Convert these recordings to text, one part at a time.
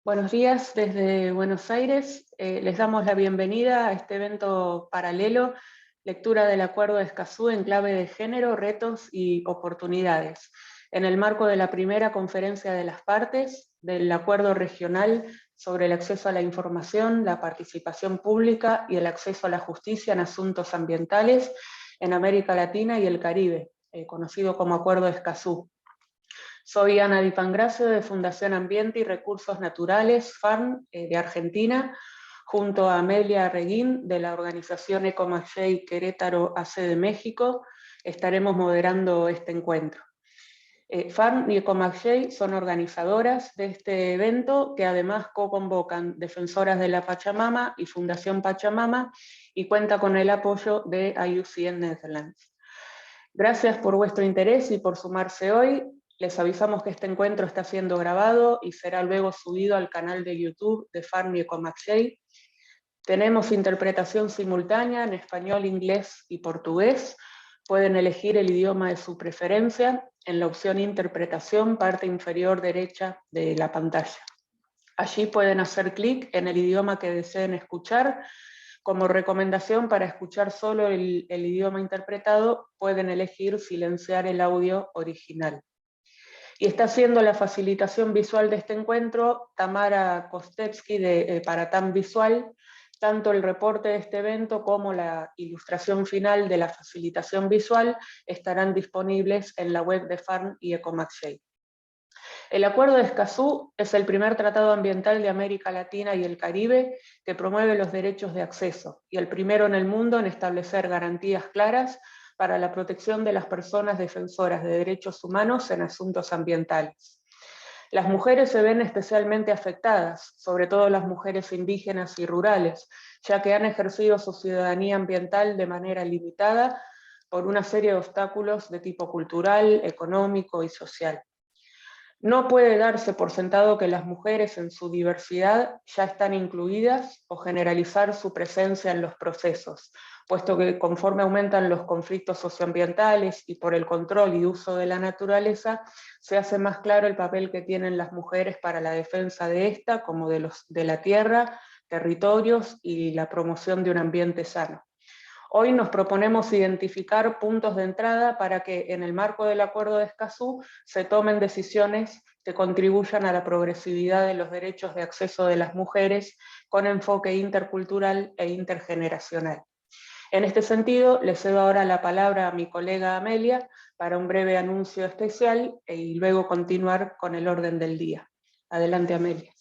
Buenos días desde Buenos Aires. Les damos la bienvenida a este evento paralelo, lectura del Acuerdo de Escazú en clave de género, retos y oportunidades, en el marco de la primera conferencia de las partes del Acuerdo Regional sobre el acceso a la información, la participación pública y el acceso a la justicia en asuntos ambientales en América Latina y el Caribe, conocido como Acuerdo de Escazú. Soy Ana Di Pangracio de Fundación Ambiente y Recursos Naturales, FARN, de Argentina, junto a Amelia Reguín de la organización Ecomagey Querétaro AC de México, estaremos moderando este encuentro. FARN y Ecomagey son organizadoras de este evento que además co-convocan Defensoras de la Pachamama y Fundación Pachamama y cuenta con el apoyo de IUCN Netherlands. Gracias por vuestro interés y por sumarse hoy. Les avisamos que este encuentro está siendo grabado y será luego subido al canal de YouTube de FARN y Ecomagey. Tenemos interpretación simultánea en español, inglés y portugués. Pueden elegir el idioma de su preferencia en la opción Interpretación, parte inferior derecha de la pantalla. Allí pueden hacer clic en el idioma que deseen escuchar. Como recomendación para escuchar solo el idioma interpretado, pueden elegir silenciar el audio original. Y está haciendo la facilitación visual de este encuentro Tamara Kostevsky para TAM Visual. Tanto el reporte de este evento como la ilustración final de la facilitación visual estarán disponibles en la web de FARN y Ecomagey. El Acuerdo de Escazú es el primer tratado ambiental de América Latina y el Caribe que promueve los derechos de acceso y el primero en el mundo en establecer garantías claras para la protección de las personas defensoras de derechos humanos en asuntos ambientales. Las mujeres se ven especialmente afectadas, sobre todo las mujeres indígenas y rurales, ya que han ejercido su ciudadanía ambiental de manera limitada por una serie de obstáculos de tipo cultural, económico y social. No puede darse por sentado que las mujeres en su diversidad ya están incluidas o generalizar su presencia en los procesos, puesto que conforme aumentan los conflictos socioambientales y por el control y uso de la naturaleza, se hace más claro el papel que tienen las mujeres para la defensa de esta, como de la tierra, territorios y la promoción de un ambiente sano. Hoy nos proponemos identificar puntos de entrada para que en el marco del Acuerdo de Escazú se tomen decisiones que contribuyan a la progresividad de los derechos de acceso de las mujeres con enfoque intercultural e intergeneracional. En este sentido, le cedo ahora la palabra a mi colega Amelia para un breve anuncio especial y luego continuar con el orden del día. Adelante, Amelia.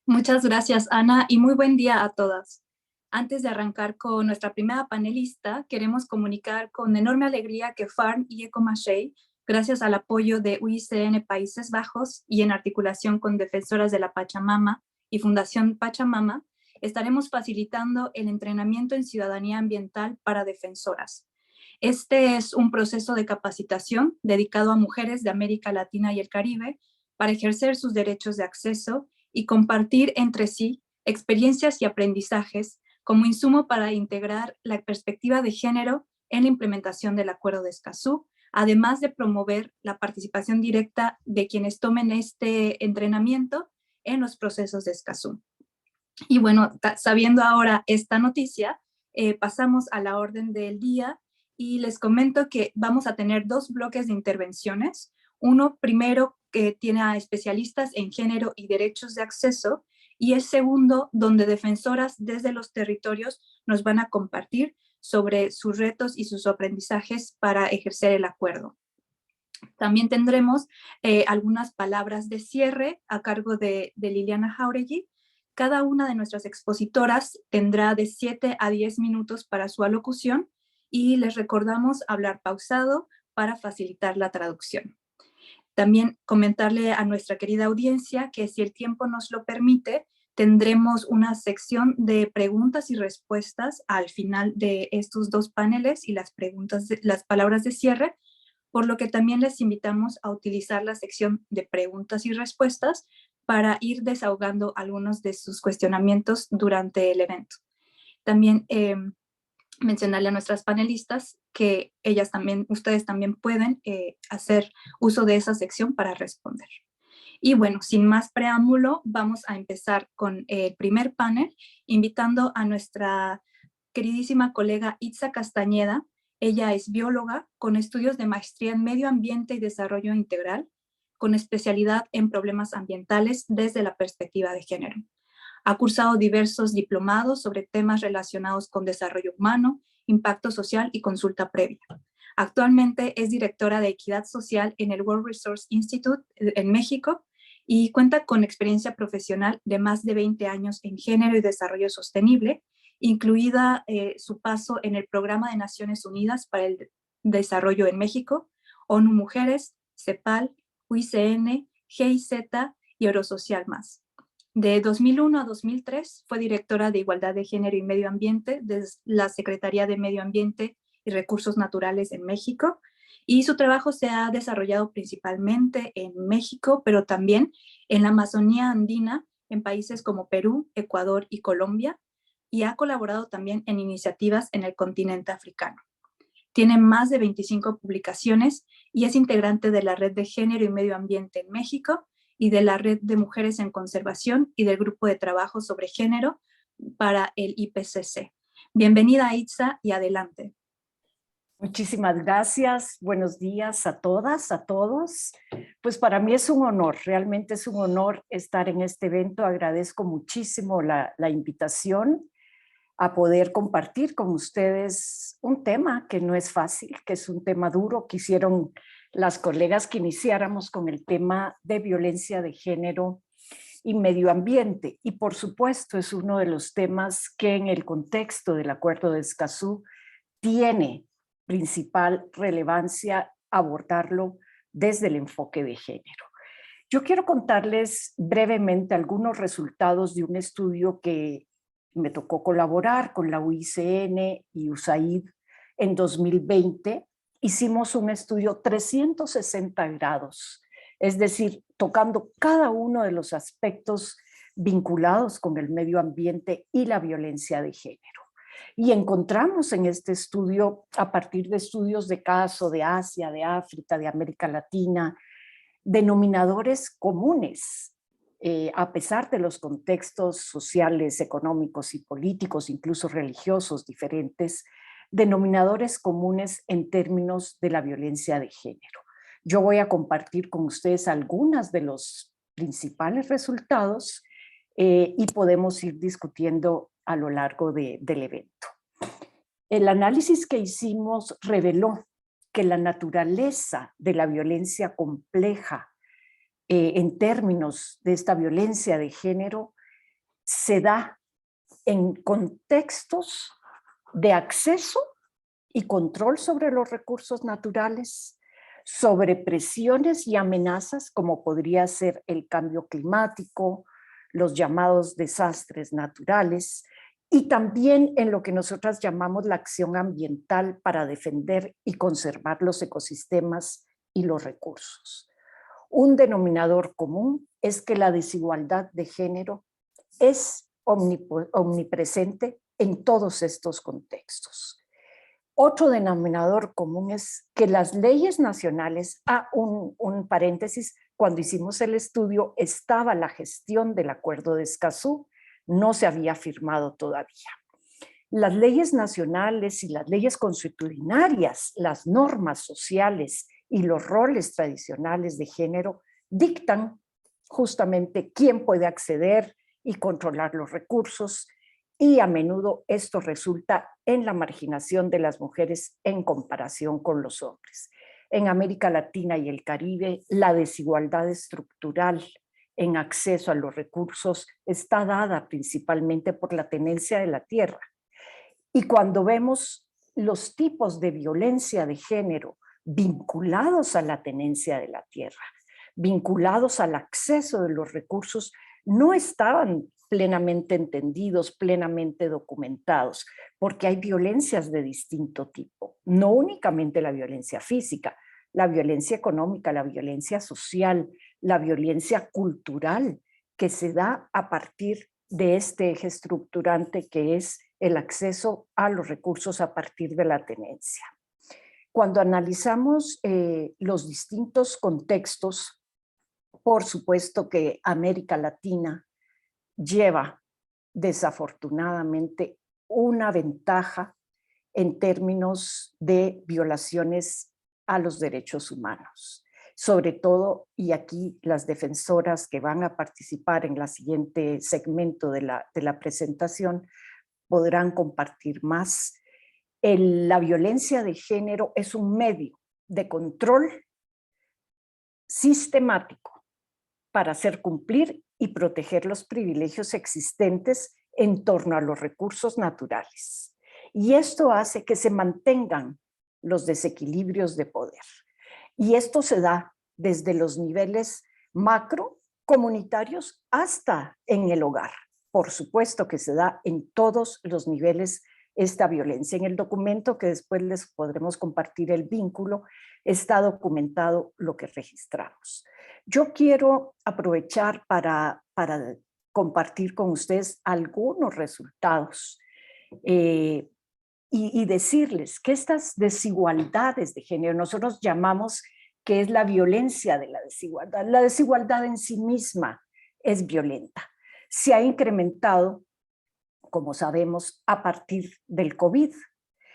Muchas gracias, Ana, y muy buen día a todas. Antes de arrancar con nuestra primera panelista, queremos comunicar con enorme alegría que FARN y Ecomagey, gracias al apoyo de UICN Países Bajos y en articulación con Defensoras de la Pachamama y Fundación Pachamama, estaremos facilitando el entrenamiento en ciudadanía ambiental para defensoras. Este es un proceso de capacitación dedicado a mujeres de América Latina y el Caribe para ejercer sus derechos de acceso y compartir entre sí experiencias y aprendizajes como insumo para integrar la perspectiva de género en la implementación del Acuerdo de Escazú, además de promover la participación directa de quienes tomen este entrenamiento en los procesos de Escazú. Y bueno, sabiendo ahora esta noticia, pasamos a la orden del día y les comento que vamos a tener dos bloques de intervenciones. Uno primero que tiene a especialistas en género y derechos de acceso, y el segundo donde defensoras desde los territorios nos van a compartir sobre sus retos y sus aprendizajes para ejercer el acuerdo. También tendremos algunas palabras de cierre a cargo de Liliana Jauregui. Cada una de nuestras expositoras tendrá de 7 a 10 minutos para su alocución y les recordamos hablar pausado para facilitar la traducción. También comentarle a nuestra querida audiencia que si el tiempo nos lo permite, tendremos una sección de preguntas y respuestas al final de estos dos paneles y las palabras de cierre, por lo que también les invitamos a utilizar la sección de preguntas y respuestas para ir desahogando algunos de sus cuestionamientos durante el evento. También mencionarle a nuestras panelistas que ustedes también pueden hacer uso de esa sección para responder. Y bueno, sin más preámbulo, vamos a empezar con el primer panel, invitando a nuestra queridísima colega Itza Castañeda. Ella es bióloga con estudios de maestría en medio ambiente y desarrollo integral, con especialidad en problemas ambientales desde la perspectiva de género. Ha cursado diversos diplomados sobre temas relacionados con desarrollo humano, impacto social y consulta previa. Actualmente es directora de Equidad Social en el World Resource Institute en México y cuenta con experiencia profesional de más de 20 años en género y desarrollo sostenible, incluida su paso en el Programa de Naciones Unidas para el Desarrollo en México, ONU Mujeres, CEPAL, UICN, GIZ y Eurosocial más. De 2001 a 2003 fue directora de Igualdad de Género y Medio Ambiente de la Secretaría de Medio Ambiente y Recursos Naturales en México, y su trabajo se ha desarrollado principalmente en México, pero también en la Amazonía andina, en países como Perú, Ecuador y Colombia, y ha colaborado también en iniciativas en el continente africano. Tiene más de 25 publicaciones y es integrante de la Red de Género y Medio Ambiente en México y de la Red de Mujeres en Conservación y del Grupo de Trabajo sobre Género para el IPCC. Bienvenida, Itza, y adelante. Muchísimas gracias. Buenos días a todas, a todos. Pues para mí es un honor, realmente es un honor estar en este evento. Agradezco muchísimo la invitación a poder compartir con ustedes un tema que no es fácil, que es un tema duro. Quisieron las colegas que iniciáramos con el tema de violencia de género y medio ambiente. Y por supuesto es uno de los temas que en el contexto del Acuerdo de Escazú tiene principal relevancia abordarlo desde el enfoque de género. Yo quiero contarles brevemente algunos resultados de un estudio que me tocó colaborar con la UICN y USAID en 2020. Hicimos un estudio 360 grados, es decir, tocando cada uno de los aspectos vinculados con el medio ambiente y la violencia de género. Y encontramos en este estudio, a partir de estudios de caso de Asia, de África, de América Latina, denominadores comunes, a pesar de los contextos sociales, económicos y políticos, incluso religiosos diferentes, denominadores comunes en términos de la violencia de género. Yo voy a compartir con ustedes algunos de los principales resultados y podemos ir discutiendo a lo largo del evento. El análisis que hicimos reveló que la naturaleza de la violencia compleja en términos de esta violencia de género se da en contextos de acceso y control sobre los recursos naturales, sobre presiones y amenazas como podría ser el cambio climático, los llamados desastres naturales, y también en lo que nosotras llamamos la acción ambiental para defender y conservar los ecosistemas y los recursos. Un denominador común es que la desigualdad de género es omnipresente en todos estos contextos. Otro denominador común es que las leyes nacionales, un paréntesis, cuando hicimos el estudio estaba la gestión del Acuerdo de Escazú, no se había firmado todavía. Las leyes nacionales y las leyes consuetudinarias, las normas sociales y los roles tradicionales de género dictan justamente quién puede acceder y controlar los recursos, y a menudo esto resulta en la marginación de las mujeres en comparación con los hombres. En América Latina y el Caribe, la desigualdad estructural en acceso a los recursos está dada principalmente por la tenencia de la tierra. Y cuando vemos los tipos de violencia de género vinculados a la tenencia de la tierra, vinculados al acceso de los recursos, no estaban plenamente entendidos, plenamente documentados, porque hay violencias de distinto tipo, no únicamente la violencia física, la violencia económica, la violencia social, la violencia cultural, que se da a partir de este eje estructurante que es el acceso a los recursos a partir de la tenencia. Cuando analizamos los distintos contextos Por supuesto que América Latina lleva desafortunadamente una ventaja en términos de violaciones a los derechos humanos. Sobre todo, y aquí las defensoras que van a participar en el siguiente segmento de la presentación podrán compartir más. La violencia de género es un medio de control sistemático para hacer cumplir y proteger los privilegios existentes en torno a los recursos naturales. Y esto hace que se mantengan los desequilibrios de poder. Y esto se da desde los niveles macro, comunitarios, hasta en el hogar. Por supuesto que se da en todos los niveles esta violencia. En el documento, que después les podremos compartir el vínculo, está documentado lo que registramos. Yo quiero aprovechar para compartir con ustedes algunos resultados y decirles que estas desigualdades de género nosotros llamamos que es la violencia de la desigualdad. La desigualdad en sí misma es violenta. Se ha incrementado, como sabemos, a partir del COVID,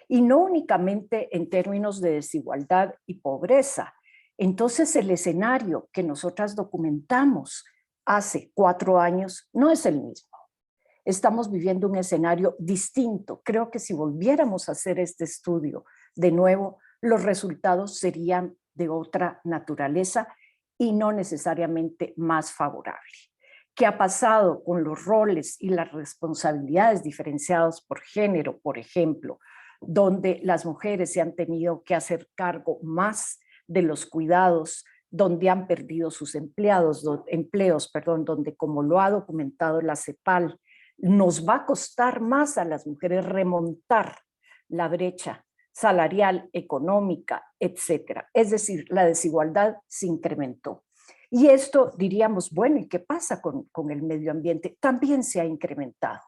y no únicamente en términos de desigualdad y pobreza. Entonces el escenario que nosotras documentamos hace 4 años no es el mismo. Estamos viviendo un escenario distinto. Creo que si volviéramos a hacer este estudio de nuevo, los resultados serían de otra naturaleza y no necesariamente más favorable. ¿Qué ha pasado con los roles y las responsabilidades diferenciados por género, por ejemplo, donde las mujeres se han tenido que hacer cargo más de los cuidados, donde han perdido sus empleos, donde, como lo ha documentado la CEPAL, nos va a costar más a las mujeres remontar la brecha salarial, económica, etcétera. Es decir, la desigualdad se incrementó. Y esto diríamos, bueno, ¿y qué pasa con el medio ambiente? También se ha incrementado,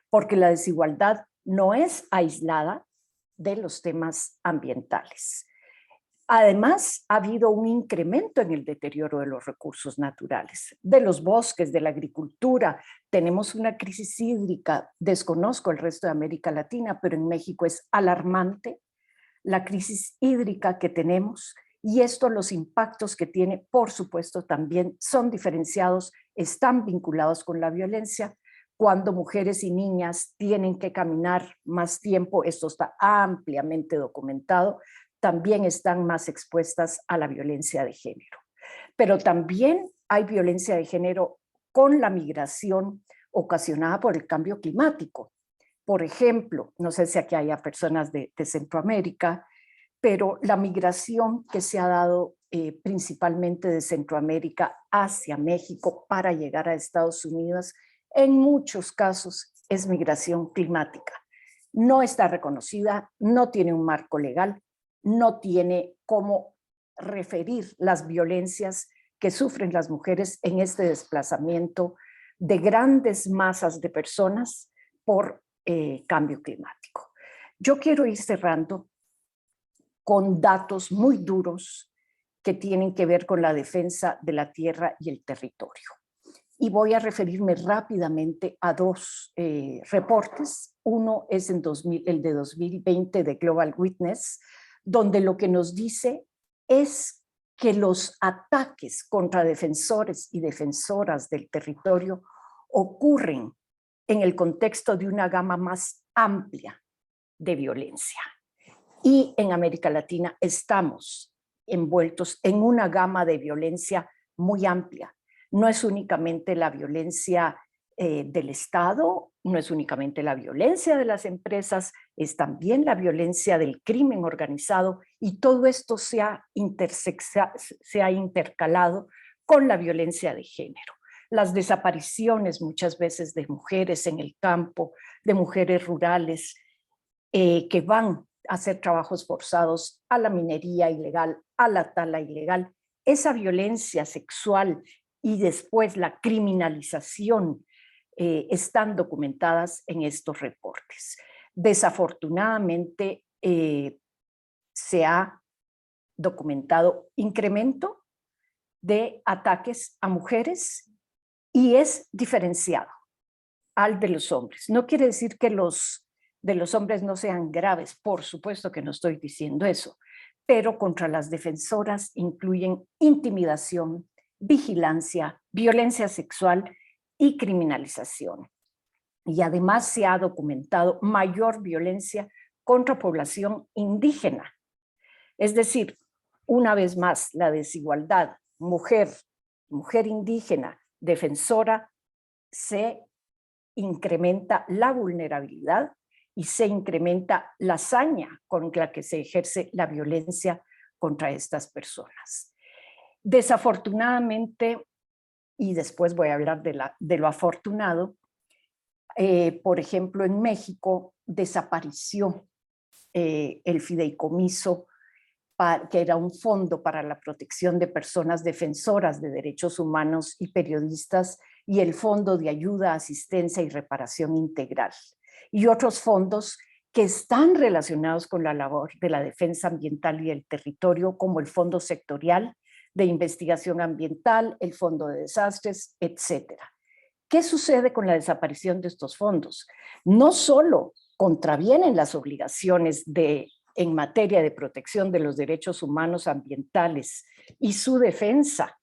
porque la desigualdad no es aislada de los temas ambientales. Además, ha habido un incremento en el deterioro de los recursos naturales, de los bosques, de la agricultura. Tenemos una crisis hídrica, desconozco el resto de América Latina, pero en México es alarmante la crisis hídrica que tenemos, y esto, los impactos que tiene, por supuesto, también son diferenciados, están vinculados con la violencia. Cuando mujeres y niñas tienen que caminar más tiempo, esto está ampliamente documentado, también están más expuestas a la violencia de género. Pero también hay violencia de género con la migración ocasionada por el cambio climático. Por ejemplo, no sé si aquí haya personas de Centroamérica, pero la migración que se ha dado principalmente de Centroamérica hacia México para llegar a Estados Unidos, en muchos casos es migración climática. No está reconocida, no tiene un marco legal, no tiene cómo referir las violencias que sufren las mujeres en este desplazamiento de grandes masas de personas por cambio climático. Yo quiero ir cerrando con datos muy duros que tienen que ver con la defensa de la tierra y el territorio. Y voy a referirme rápidamente a 2 reportes. Uno es el de 2020 de Global Witness, donde lo que nos dice es que los ataques contra defensores y defensoras del territorio ocurren en el contexto de una gama más amplia de violencia. Y en América Latina estamos envueltos en una gama de violencia muy amplia. No es únicamente la violencia del Estado, no es únicamente la violencia de las empresas, es también la violencia del crimen organizado, y todo esto se ha intercalado con la violencia de género. Las desapariciones muchas veces de mujeres en el campo, de mujeres rurales que van a hacer trabajos forzados, a la minería ilegal, a la tala ilegal. Esa violencia sexual y después la criminalización están documentadas en estos reportes. Desafortunadamente se ha documentado incremento de ataques a mujeres y es diferenciado al de los hombres. No quiere decir que los de los hombres no sean graves, por supuesto que no estoy diciendo eso, pero contra las defensoras incluyen intimidación, vigilancia, violencia sexual y criminalización. Y además se ha documentado mayor violencia contra población indígena. Es decir, una vez más, la desigualdad mujer indígena, defensora, se incrementa la vulnerabilidad y se incrementa la hazaña con la que se ejerce la violencia contra estas personas. Desafortunadamente, y después voy a hablar de lo afortunado, por ejemplo, en México desapareció el fideicomiso, que era un fondo para la protección de personas defensoras de derechos humanos y periodistas, y el Fondo de Ayuda, Asistencia y Reparación Integral, y otros fondos que están relacionados con la labor de la defensa ambiental y el territorio, como el Fondo Sectorial de Investigación Ambiental, el Fondo de Desastres, etcétera. ¿Qué sucede con la desaparición de estos fondos? No solo contravienen las obligaciones en materia de protección de los derechos humanos ambientales y su defensa,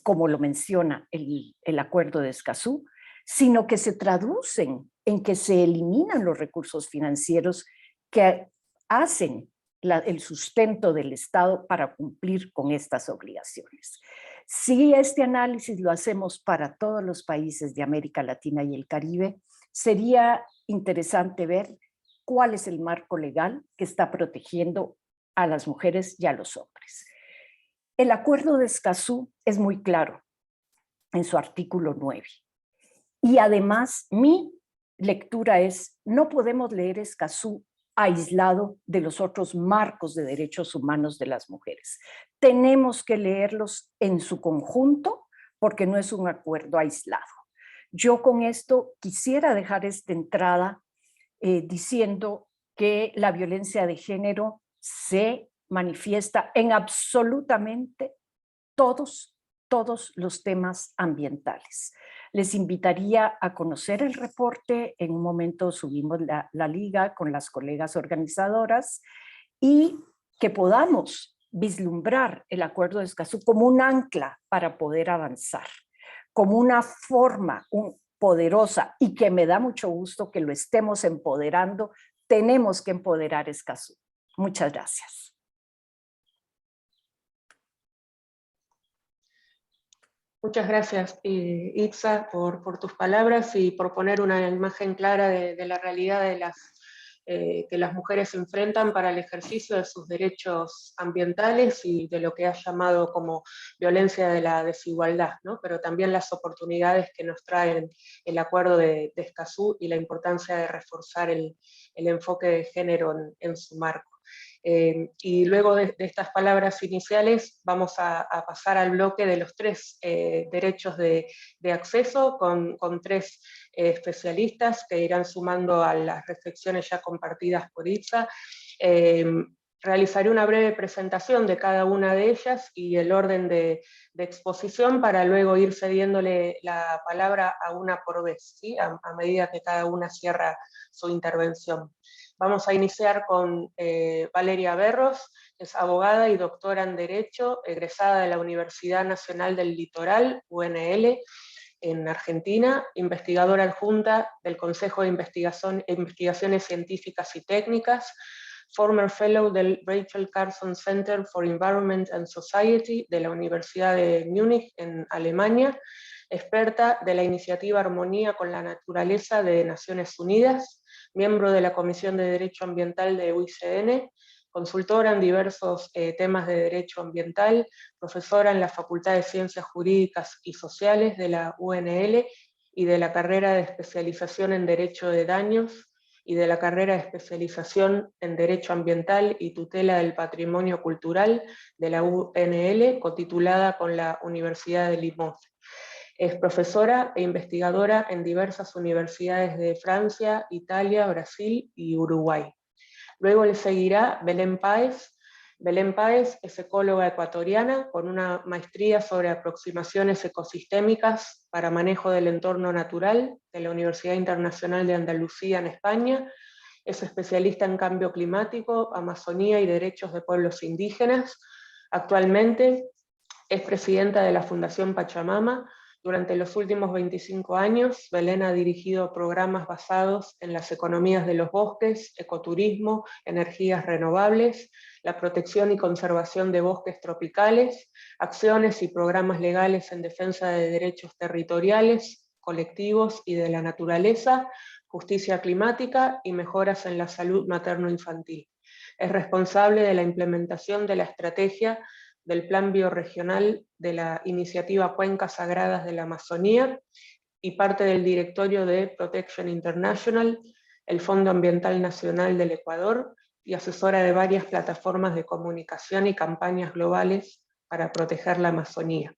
como lo menciona el Acuerdo de Escazú, sino que se traducen en que se eliminan los recursos financieros que hacen el sustento del Estado para cumplir con estas obligaciones. Si este análisis lo hacemos para todos los países de América Latina y el Caribe, sería interesante ver cuál es el marco legal que está protegiendo a las mujeres y a los hombres. El Acuerdo de Escazú es muy claro en su artículo 9. Y además, mi lectura es, no podemos leer Escazú aislado de los otros marcos de derechos humanos de las mujeres. Tenemos que leerlos en su conjunto porque no es un acuerdo aislado. Yo con esto quisiera dejar esta entrada diciendo que la violencia de género se manifiesta en absolutamente todos los temas ambientales. Les invitaría a conocer el reporte. En un momento subimos la liga con las colegas organizadoras y que podamos vislumbrar el Acuerdo de Escazú como un ancla para poder avanzar, como una forma poderosa, y que me da mucho gusto que lo estemos empoderando. Tenemos que empoderar Escazú. Muchas gracias. Muchas gracias, Itza, por tus palabras y por poner una imagen clara de la realidad que las mujeres se enfrentan para el ejercicio de sus derechos ambientales y de lo que has llamado como violencia de la desigualdad, ¿no? Pero también las oportunidades que nos traen el Acuerdo de Escazú y la importancia de reforzar el enfoque de género en su marco. Y luego de estas palabras iniciales vamos a pasar al bloque de los tres derechos de acceso con tres especialistas que irán sumando a las reflexiones ya compartidas por Itza. Realizaré una breve presentación de cada una de ellas y el orden de exposición para luego ir cediéndole la palabra a una por vez, ¿sí? a medida que cada una cierra su intervención. Vamos a iniciar con Valeria Berros, que es abogada y doctora en Derecho, egresada de la Universidad Nacional del Litoral, UNL, en Argentina, investigadora adjunta del Consejo de Investigaciones Científicas y Técnicas, former fellow del Rachel Carson Center for Environment and Society de la Universidad de Múnich, en Alemania, experta de la iniciativa Armonía con la Naturaleza de Naciones Unidas, miembro de la Comisión de Derecho Ambiental de UICN, consultora en diversos temas de derecho ambiental, profesora en la Facultad de Ciencias Jurídicas y Sociales de la UNL y de la carrera de especialización en Derecho de Daños y de la carrera de especialización en Derecho Ambiental y Tutela del Patrimonio Cultural de la UNL, cotitulada con la Universidad de Limoges. Es profesora e investigadora en diversas universidades de Francia, Italia, Brasil y Uruguay. Luego le seguirá Belén Páez, Belén Páez es ecóloga ecuatoriana con una maestría sobre aproximaciones ecosistémicas para manejo del entorno natural de la Universidad Internacional de Andalucía en España. Es especialista en cambio climático, Amazonía y derechos de pueblos indígenas. Actualmente es presidenta de la Fundación Pachamama. Durante los últimos 25 años, Belén ha dirigido programas basados en las economías de los bosques, ecoturismo, energías renovables, la protección y conservación de bosques tropicales, acciones y programas legales en defensa de derechos territoriales, colectivos y de la naturaleza, justicia climática y mejoras en la salud materno-infantil. Es responsable de la implementación de la estrategia del Plan Biorregional de la Iniciativa Cuencas Sagradas de la Amazonía y parte del directorio de Protection International, el Fondo Ambiental Nacional del Ecuador, y asesora de varias plataformas de comunicación y campañas globales para proteger la Amazonía.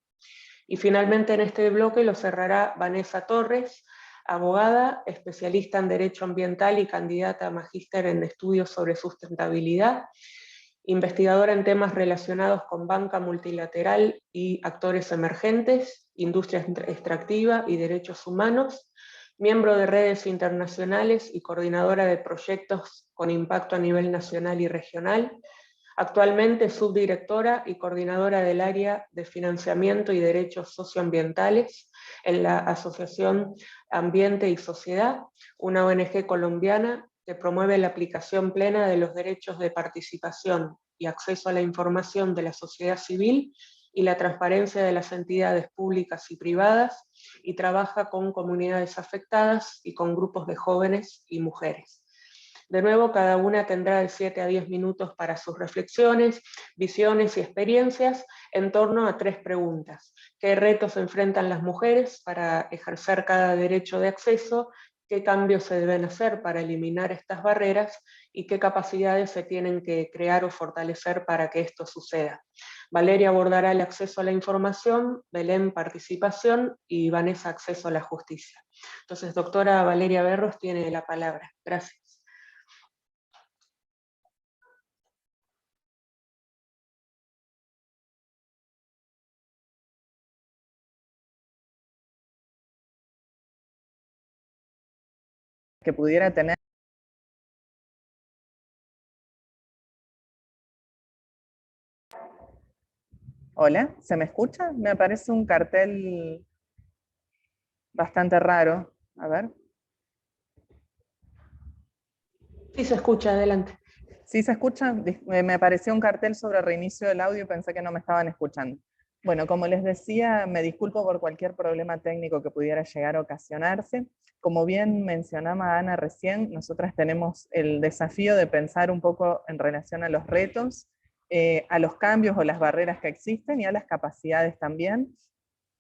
Y finalmente en este bloque lo cerrará Vanessa Torres, abogada, especialista en Derecho Ambiental y candidata a magíster en estudios sobre sustentabilidad, investigadora en temas relacionados con banca multilateral y actores emergentes, industria extractiva y derechos humanos, miembro de redes internacionales y coordinadora de proyectos con impacto a nivel nacional y regional. Actualmente subdirectora y coordinadora del área de financiamiento y derechos socioambientales en la Asociación Ambiente y Sociedad, una ONG colombiana que promueve la aplicación plena de los derechos de participación y acceso a la información de la sociedad civil y la transparencia de las entidades públicas y privadas, y trabaja con comunidades afectadas y con grupos de jóvenes y mujeres. De nuevo, cada una tendrá de 7 a 10 minutos para sus reflexiones, visiones y experiencias en torno a 3 preguntas. ¿Qué retos enfrentan las mujeres para ejercer cada derecho de acceso? ¿Qué cambios se deben hacer para eliminar estas barreras? ¿Y qué capacidades se tienen que crear o fortalecer para que esto suceda? Valeria abordará el acceso a la información, Belén participación y Vanessa acceso a la justicia. Entonces, doctora Valeria Berros tiene la palabra. Gracias. Que pudiera tener. Hola, ¿se me escucha? Me aparece un cartel bastante raro. A ver. Sí, se escucha, adelante. ¿Sí se escucha? Me apareció un cartel sobre reinicio del audio y pensé que no me estaban escuchando. Bueno, como les decía, me disculpo por cualquier problema técnico que pudiera llegar a ocasionarse. Como bien mencionaba Ana recién, nosotras tenemos el desafío de pensar un poco en relación a los retos, a los cambios o las barreras que existen y a las capacidades también.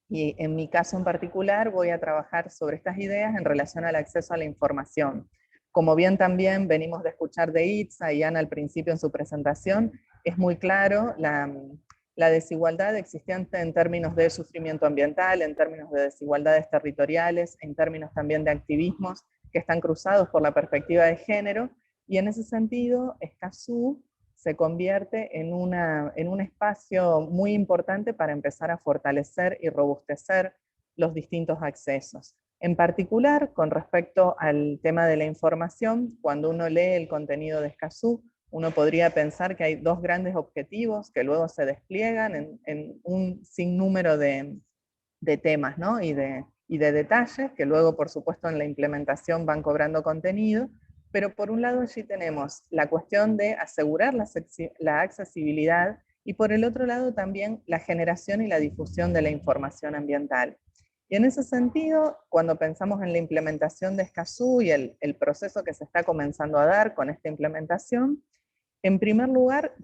Y en mi caso en particular voy a trabajar sobre estas ideas en relación al acceso a la información. Como bien también venimos de escuchar de Itza y Ana al principio en su presentación, es muy claro la desigualdad existente en términos de sufrimiento ambiental, en términos de desigualdades territoriales, en términos también de activismos que están cruzados por la perspectiva de género, y en ese sentido Escazú se convierte en un espacio muy importante para empezar a fortalecer y robustecer los distintos accesos. En particular, con respecto al tema de la información, cuando uno lee el contenido de Escazú, uno podría pensar que hay 2 grandes objetivos que luego se despliegan en un sinnúmero de temas, ¿no? y de detalles, que luego, por supuesto, en la implementación van cobrando contenido. Pero por un lado allí tenemos la cuestión de asegurar la accesibilidad y por el otro lado también la generación y la difusión de la información ambiental. Y en ese sentido, cuando pensamos en la implementación de Escazú y el proceso que se está comenzando a dar con esta implementación, en primer lugar,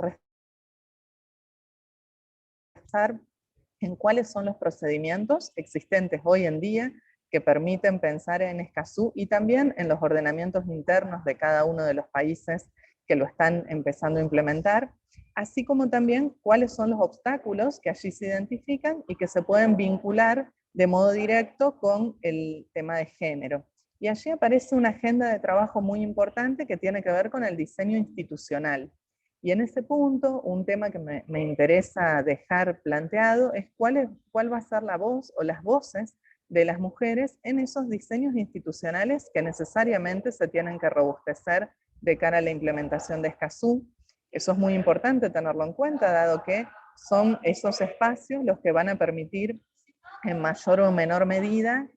pensar en cuáles son los procedimientos existentes hoy en día que permiten pensar en Escazú y también en los ordenamientos internos de cada uno de los países que lo están empezando a implementar, así como también cuáles son los obstáculos que allí se identifican y que se pueden vincular de modo directo con el tema de género. Y allí aparece una agenda de trabajo muy importante que tiene que ver con el diseño institucional. Y en ese punto, un tema que me interesa dejar planteado es cuál va a ser la voz o las voces de las mujeres en esos diseños institucionales que necesariamente se tienen que robustecer de cara a la implementación de Escazú. Eso es muy importante tenerlo en cuenta, dado que son esos espacios los que van a permitir en mayor o menor medida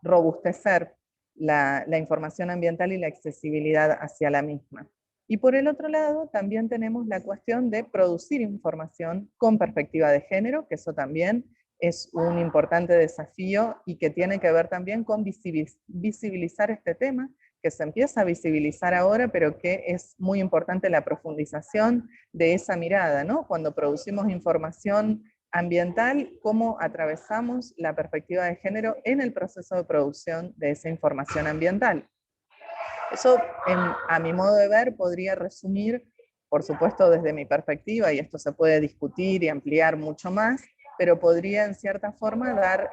robustecer la información ambiental y la accesibilidad hacia la misma. Y por el otro lado, también tenemos la cuestión de producir información con perspectiva de género, que eso también es un importante desafío y que tiene que ver también con visibilizar este tema, que se empieza a visibilizar ahora, pero que es muy importante la profundización de esa mirada, ¿no? Cuando producimos información ambiental, cómo atravesamos la perspectiva de género en el proceso de producción de esa información ambiental. Eso, a mi modo de ver, podría resumir, por supuesto desde mi perspectiva, y esto se puede discutir y ampliar mucho más, pero podría en cierta forma dar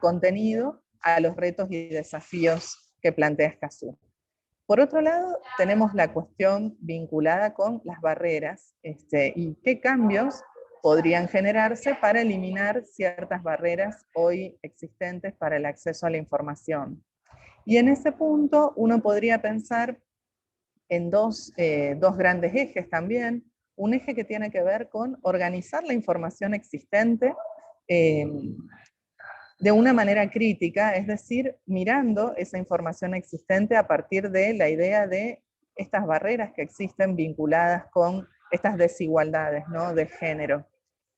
contenido a los retos y desafíos que plantea Escazú. Por otro lado, tenemos la cuestión vinculada con las barreras y qué cambios podrían generarse para eliminar ciertas barreras hoy existentes para el acceso a la información. Y en ese punto uno podría pensar en dos grandes ejes también. Un eje que tiene que ver con organizar la información existente de una manera crítica, es decir, mirando esa información existente a partir de la idea de estas barreras que existen vinculadas con estas desigualdades, ¿no?, de género.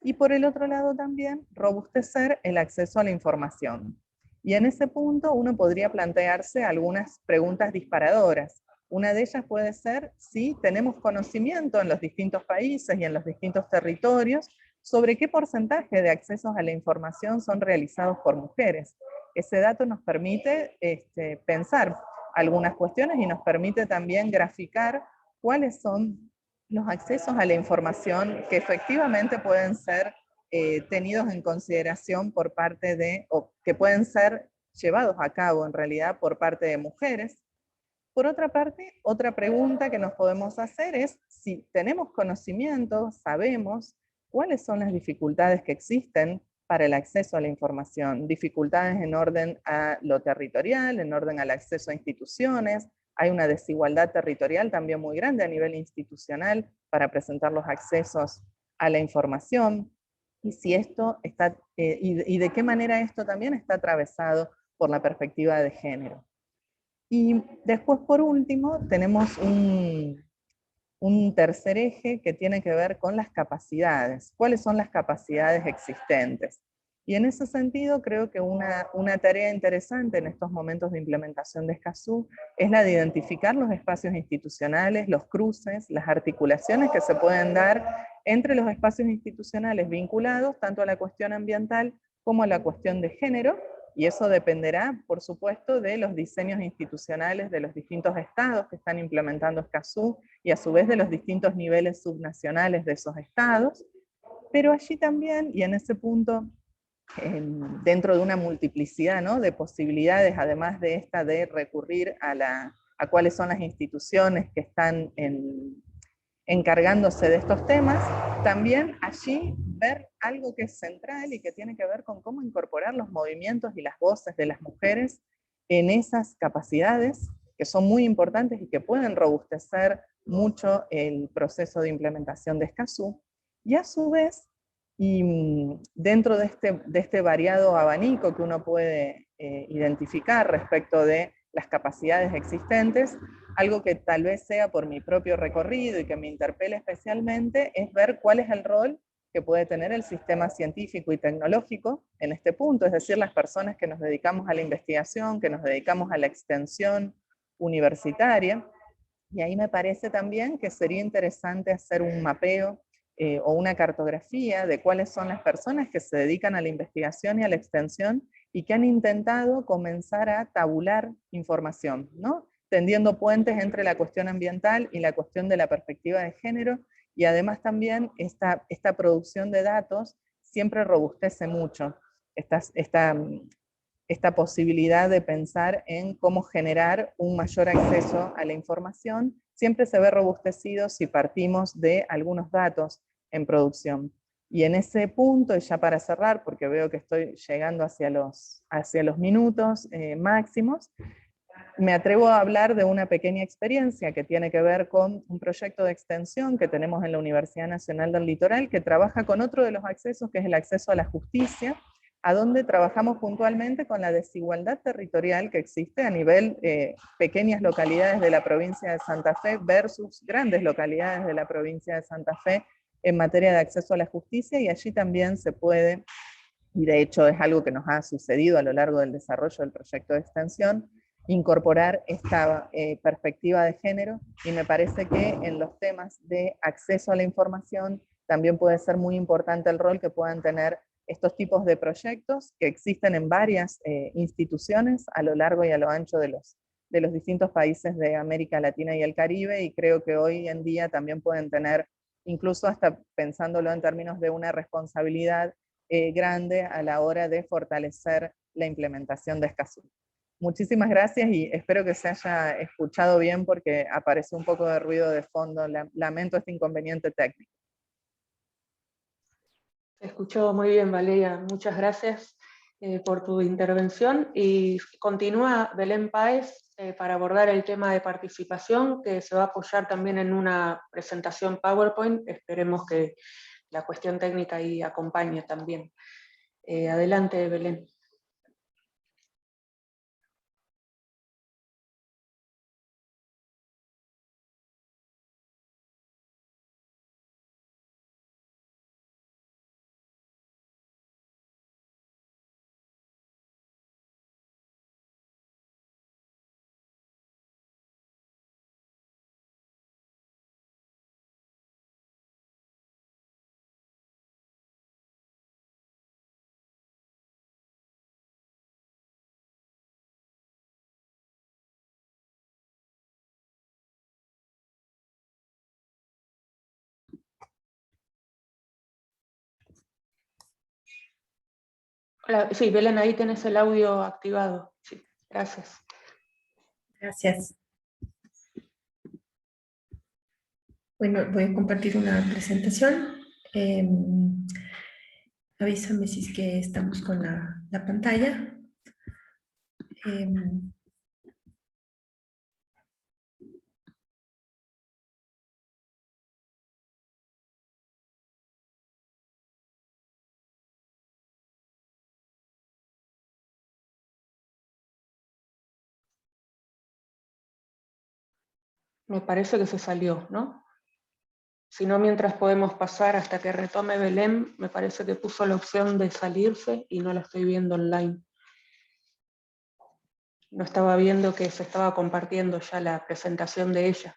Y por el otro lado también, robustecer el acceso a la información. Y en ese punto uno podría plantearse algunas preguntas disparadoras. Una de ellas puede ser si tenemos conocimiento en los distintos países y en los distintos territorios sobre qué porcentaje de accesos a la información son realizados por mujeres. Ese dato nos permite pensar algunas cuestiones y nos permite también graficar cuáles son los accesos a la información que efectivamente pueden ser tenidos en consideración por parte de, o que pueden ser llevados a cabo en realidad por parte de mujeres. Por otra parte, otra pregunta que nos podemos hacer es si tenemos conocimiento, sabemos cuáles son las dificultades que existen para el acceso a la información, dificultades en orden a lo territorial, en orden al acceso a instituciones. Hay una desigualdad territorial también muy grande a nivel institucional para presentar los accesos a la información. Y si esto está, y de qué manera esto también está atravesado por la perspectiva de género. Y después, por último, tenemos un tercer eje que tiene que ver con las capacidades. ¿Cuáles son las capacidades existentes? Y en ese sentido creo que una tarea interesante en estos momentos de implementación de Escazú es la de identificar los espacios institucionales, los cruces, las articulaciones que se pueden dar entre los espacios institucionales vinculados tanto a la cuestión ambiental como a la cuestión de género, y eso dependerá, por supuesto, de los diseños institucionales de los distintos estados que están implementando Escazú y a su vez de los distintos niveles subnacionales de esos estados, pero allí también, y en ese punto, dentro de una multiplicidad, ¿no?, de posibilidades, además de esta de recurrir a cuáles son las instituciones que están encargándose de estos temas, también allí ver algo que es central y que tiene que ver con cómo incorporar los movimientos y las voces de las mujeres en esas capacidades que son muy importantes y que pueden robustecer mucho el proceso de implementación de Escazú, y a su vez, y dentro de este variado abanico que uno puede identificar respecto de las capacidades existentes, algo que tal vez sea por mi propio recorrido y que me interpela especialmente, es ver cuál es el rol que puede tener el sistema científico y tecnológico en este punto, es decir, las personas que nos dedicamos a la investigación, que nos dedicamos a la extensión universitaria. Y ahí me parece también que sería interesante hacer un mapeo o una cartografía de cuáles son las personas que se dedican a la investigación y a la extensión y que han intentado comenzar a tabular información, ¿no?, tendiendo puentes entre la cuestión ambiental y la cuestión de la perspectiva de género, y además también esta producción de datos siempre robustece mucho esta posibilidad de pensar en cómo generar un mayor acceso a la información siempre se ve robustecido si partimos de algunos datos en producción. Y en ese punto, y ya para cerrar, porque veo que estoy llegando hacia los minutos máximos, me atrevo a hablar de una pequeña experiencia que tiene que ver con un proyecto de extensión que tenemos en la Universidad Nacional del Litoral, que trabaja con otro de los accesos, que es el acceso a la justicia, a donde trabajamos puntualmente con la desigualdad territorial que existe a nivel pequeñas localidades de la provincia de Santa Fe versus grandes localidades de la provincia de Santa Fe en materia de acceso a la justicia, y allí también se puede, y de hecho es algo que nos ha sucedido a lo largo del desarrollo del proyecto de extensión, incorporar esta perspectiva de género, y me parece que en los temas de acceso a la información también puede ser muy importante el rol que puedan tener estos tipos de proyectos que existen en varias instituciones a lo largo y a lo ancho de los distintos países de América Latina y el Caribe, y creo que hoy en día también pueden tener, incluso hasta pensándolo en términos de una responsabilidad grande a la hora de fortalecer la implementación de Escazú. Muchísimas gracias y espero que se haya escuchado bien porque apareció un poco de ruido de fondo. Lamento este inconveniente técnico. Se escuchó muy bien, Valeria. Muchas gracias por tu intervención. Y continúa Belén Páez para abordar el tema de participación, que se va a apoyar también en una presentación PowerPoint. Esperemos que la cuestión técnica ahí acompañe también. Adelante, Belén. Hola, sí, Belén, ahí tenés el audio activado. Sí, gracias. Gracias. Bueno, voy a compartir una presentación. Avísame si es que estamos con la pantalla. Me parece que se salió, ¿no? Si no, mientras podemos pasar hasta que retome Belén, me parece que puso la opción de salirse y no la estoy viendo online. No estaba viendo que se estaba compartiendo ya la presentación de ella.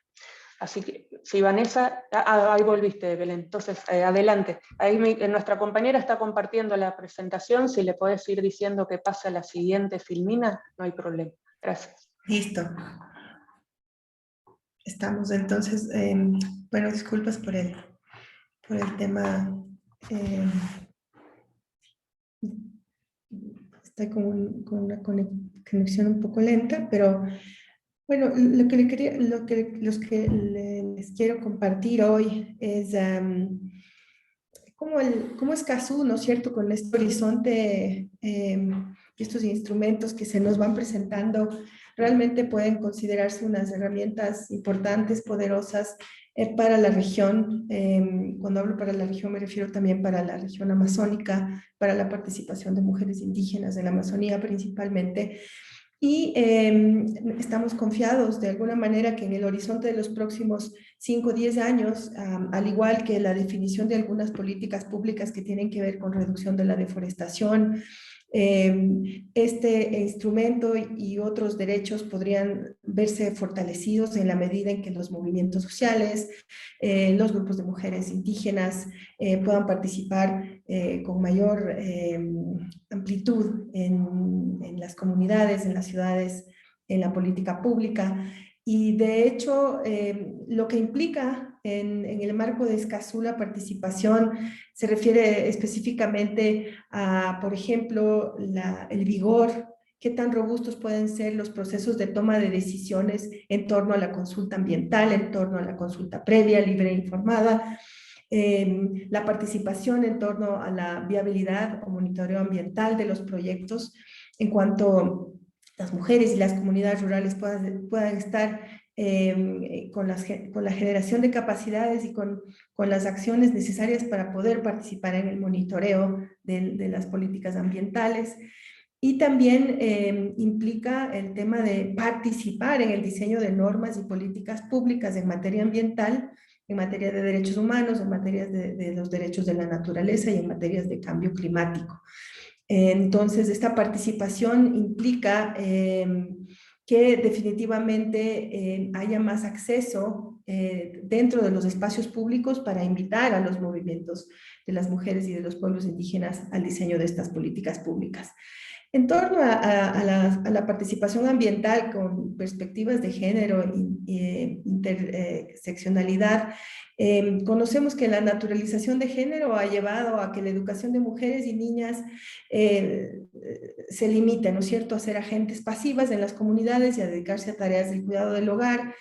Así que, si Vanessa, ahí volviste, Belén. Entonces, adelante. Ahí nuestra compañera está compartiendo la presentación. Si le podés ir diciendo que pase a la siguiente filmina, no hay problema. Gracias. Listo. Estamos entonces, bueno, disculpas por el tema. Está con una conexión un poco lenta, pero bueno, lo que les quiero compartir hoy es cómo Escazú, ¿no es cierto?, con este horizonte y estos instrumentos que se nos van presentando, realmente pueden considerarse unas herramientas importantes, poderosas para la región. Cuando hablo para la región me refiero también para la región amazónica, para la participación de mujeres indígenas en la Amazonía principalmente. Y estamos confiados de alguna manera que en el horizonte de los próximos 5 o 10 años, al igual que la definición de algunas políticas públicas que tienen que ver con reducción de la deforestación, este instrumento y otros derechos podrían verse fortalecidos en la medida en que los movimientos sociales, los grupos de mujeres indígenas puedan participar con mayor amplitud en las comunidades, en las ciudades, en la política pública. Y de hecho, lo que implica en el marco de Escazú la participación se refiere específicamente a, por ejemplo, el vigor qué tan robustos pueden ser los procesos de toma de decisiones en torno a la consulta ambiental, en torno a la consulta previa, libre e informada, la participación en torno a la viabilidad o monitoreo ambiental de los proyectos, en cuanto las mujeres y las comunidades rurales puedan estar con la generación de capacidades y con las acciones necesarias para poder participar en el monitoreo de las políticas ambientales. Y también implica el tema de participar en el diseño de normas y políticas públicas en materia ambiental, en materia de derechos humanos, en materia de los derechos de la naturaleza y en materias de cambio climático. Entonces, esta participación implica que definitivamente haya más acceso dentro de los espacios públicos para invitar a los movimientos de las mujeres y de los pueblos indígenas al diseño de estas políticas públicas. En torno a la participación ambiental con perspectivas de género e interseccionalidad, conocemos que la naturalización de género ha llevado a que la educación de mujeres y niñas se limite, ¿no es cierto?, a ser agentes pasivas en las comunidades y a dedicarse a tareas del cuidado del hogar,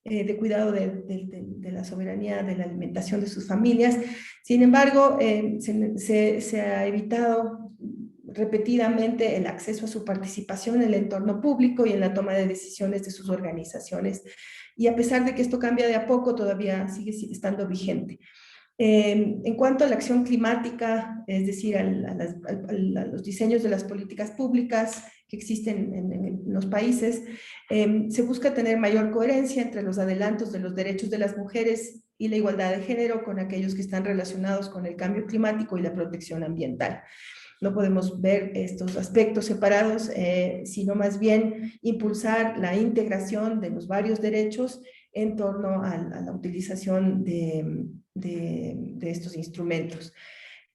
de cuidado de la soberanía, de la alimentación de sus familias. Sin embargo, se ha evitado repetidamente el acceso a su participación en el entorno público y en la toma de decisiones de sus organizaciones. Y a pesar de que esto cambia de a poco, todavía sigue estando vigente. En cuanto a la acción climática, es decir, a los diseños de las políticas públicas que existen en los países, se busca tener mayor coherencia entre los adelantos de los derechos de las mujeres y la igualdad de género con aquellos que están relacionados con el cambio climático y la protección ambiental. No podemos ver estos aspectos separados, sino más bien impulsar la integración de los varios derechos en torno a la utilización de estos instrumentos.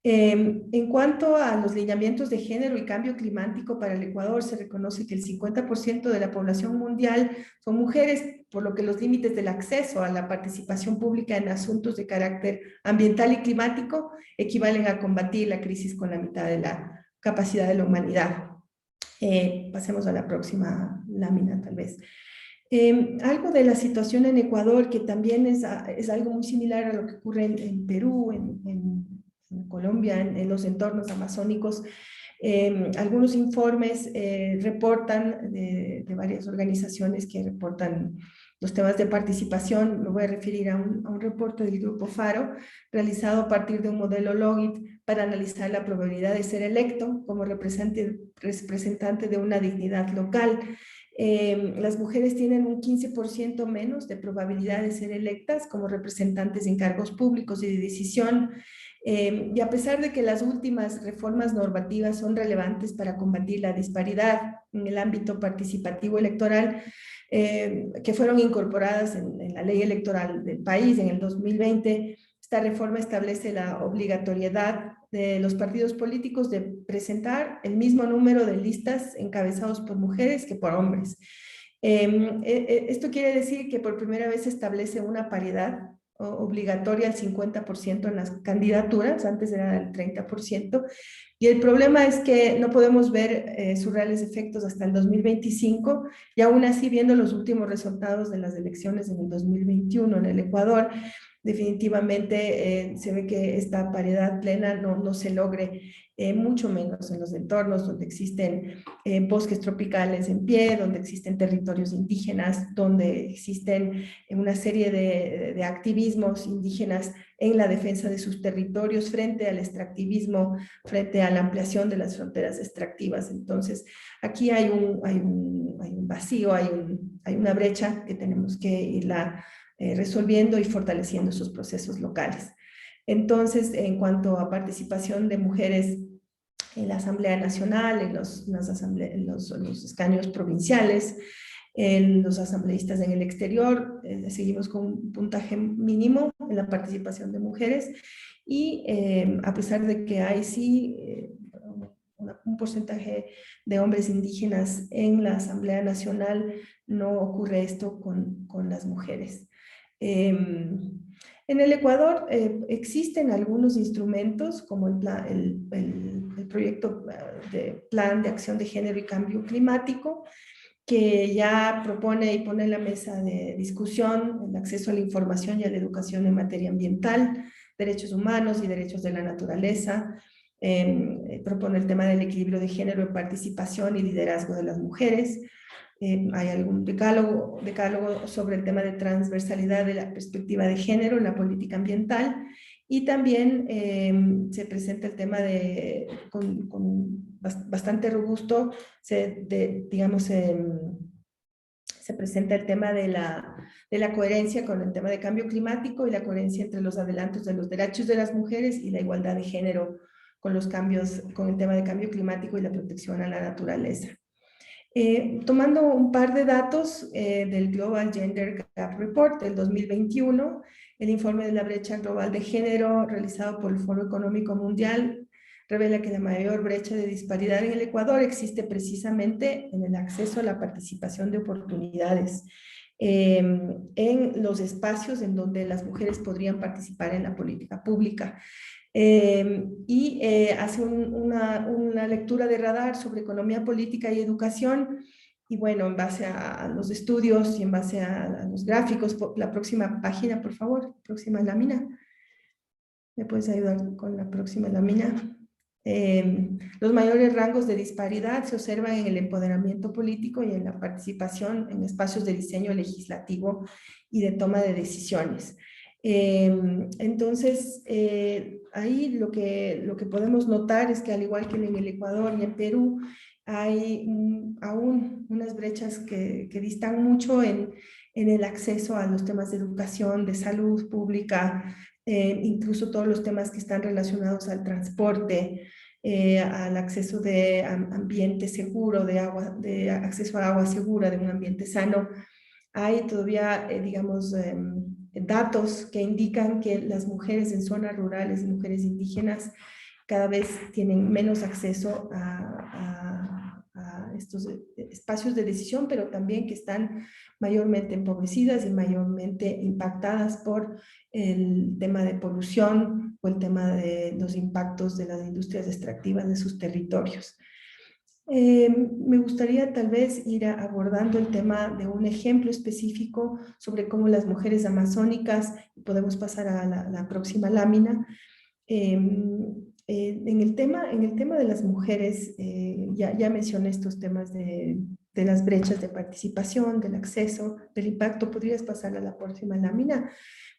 En cuanto a los lineamientos de género y cambio climático para el Ecuador, se reconoce que el 50% de la población mundial son mujeres, por lo que los límites del acceso a la participación pública en asuntos de carácter ambiental y climático equivalen a combatir la crisis con la mitad de la capacidad de la humanidad. Pasemos a la próxima lámina, tal vez. Algo de la situación en Ecuador, que también es algo muy similar a lo que ocurre en Perú, en Colombia, en los entornos amazónicos. Algunos informes reportan de varias organizaciones que reportan los temas de participación. Me voy a referir a un reporte del Grupo Faro, realizado a partir de un modelo Logit para analizar la probabilidad de ser electo como representante de una dignidad local. Las mujeres tienen un 15% menos de probabilidad de ser electas como representantes en cargos públicos y de decisión. Y a pesar de que las últimas reformas normativas son relevantes para combatir la disparidad en el ámbito participativo electoral, que fueron incorporadas en la ley electoral del país en el 2020, esta reforma establece la obligatoriedad de los partidos políticos de presentar el mismo número de listas encabezados por mujeres que por hombres. Esto quiere decir que por primera vez se establece una paridad obligatoria al 50% en las candidaturas, antes era el 30%, y el problema es que no podemos ver sus reales efectos hasta el 2025, y aún así, viendo los últimos resultados de las elecciones en el 2021 en el Ecuador, definitivamente se ve que esta paridad plena no se logre, mucho menos en los entornos donde existen bosques tropicales en pie, donde existen territorios indígenas, donde existen una serie de activismos indígenas en la defensa de sus territorios frente al extractivismo, frente a la ampliación de las fronteras extractivas. Entonces, aquí hay un vacío, hay una brecha que tenemos que irla resolviendo y fortaleciendo sus procesos locales. Entonces, en cuanto a participación de mujeres en la Asamblea Nacional, en los escaños provinciales, en los asambleístas en el exterior, seguimos con un puntaje mínimo en la participación de mujeres y a pesar de que hay sí un porcentaje de hombres indígenas en la Asamblea Nacional, no ocurre esto con las mujeres. En el Ecuador existen algunos instrumentos como el proyecto de Plan de Acción de Género y Cambio Climático, que ya propone y pone en la mesa de discusión el acceso a la información y a la educación en materia ambiental, derechos humanos y derechos de la naturaleza. Propone el tema del equilibrio de género en participación y liderazgo de las mujeres. Hay algún decálogo sobre el tema de transversalidad de la perspectiva de género en la política ambiental, y también se presenta el tema bastante robusto, se presenta el tema de la coherencia con el tema de cambio climático y la coherencia entre los adelantos de los derechos de las mujeres y la igualdad de género con los cambios, con el tema de cambio climático y la protección a la naturaleza. Tomando un par de datos del Global Gender Gap Report del 2021, el informe de la brecha global de género realizado por el Foro Económico Mundial revela que la mayor brecha de disparidad en el Ecuador existe precisamente en el acceso a la participación de oportunidades, en los espacios en donde las mujeres podrían participar en la política pública. Hace una lectura de radar sobre economía política y educación, y bueno, en base a los estudios y en base a los gráficos. La próxima página, por favor, próxima lámina. ¿Me puedes ayudar con la próxima lámina? Los mayores rangos de disparidad se observan en el empoderamiento político y en la participación en espacios de diseño legislativo y de toma de decisiones. Entonces, ahí lo que podemos notar es que, al igual que en el Ecuador y en Perú, hay aún unas brechas que distan mucho en el acceso a los temas de educación, de salud pública, incluso todos los temas que están relacionados al transporte, al acceso de ambiente seguro, de acceso a agua segura, de un ambiente sano. Hay todavía, digamos, datos que indican que las mujeres en zonas rurales y mujeres indígenas cada vez tienen menos acceso a estos espacios de decisión, pero también que están mayormente empobrecidas y mayormente impactadas por el tema de polución o el tema de los impactos de las industrias extractivas de sus territorios. Me gustaría tal vez ir abordando el tema de un ejemplo específico sobre cómo las mujeres amazónicas, podemos pasar a la próxima lámina. En el tema de las mujeres, ya mencioné estos temas de las brechas de participación, del acceso, del impacto. ¿Podrías pasar a la próxima lámina?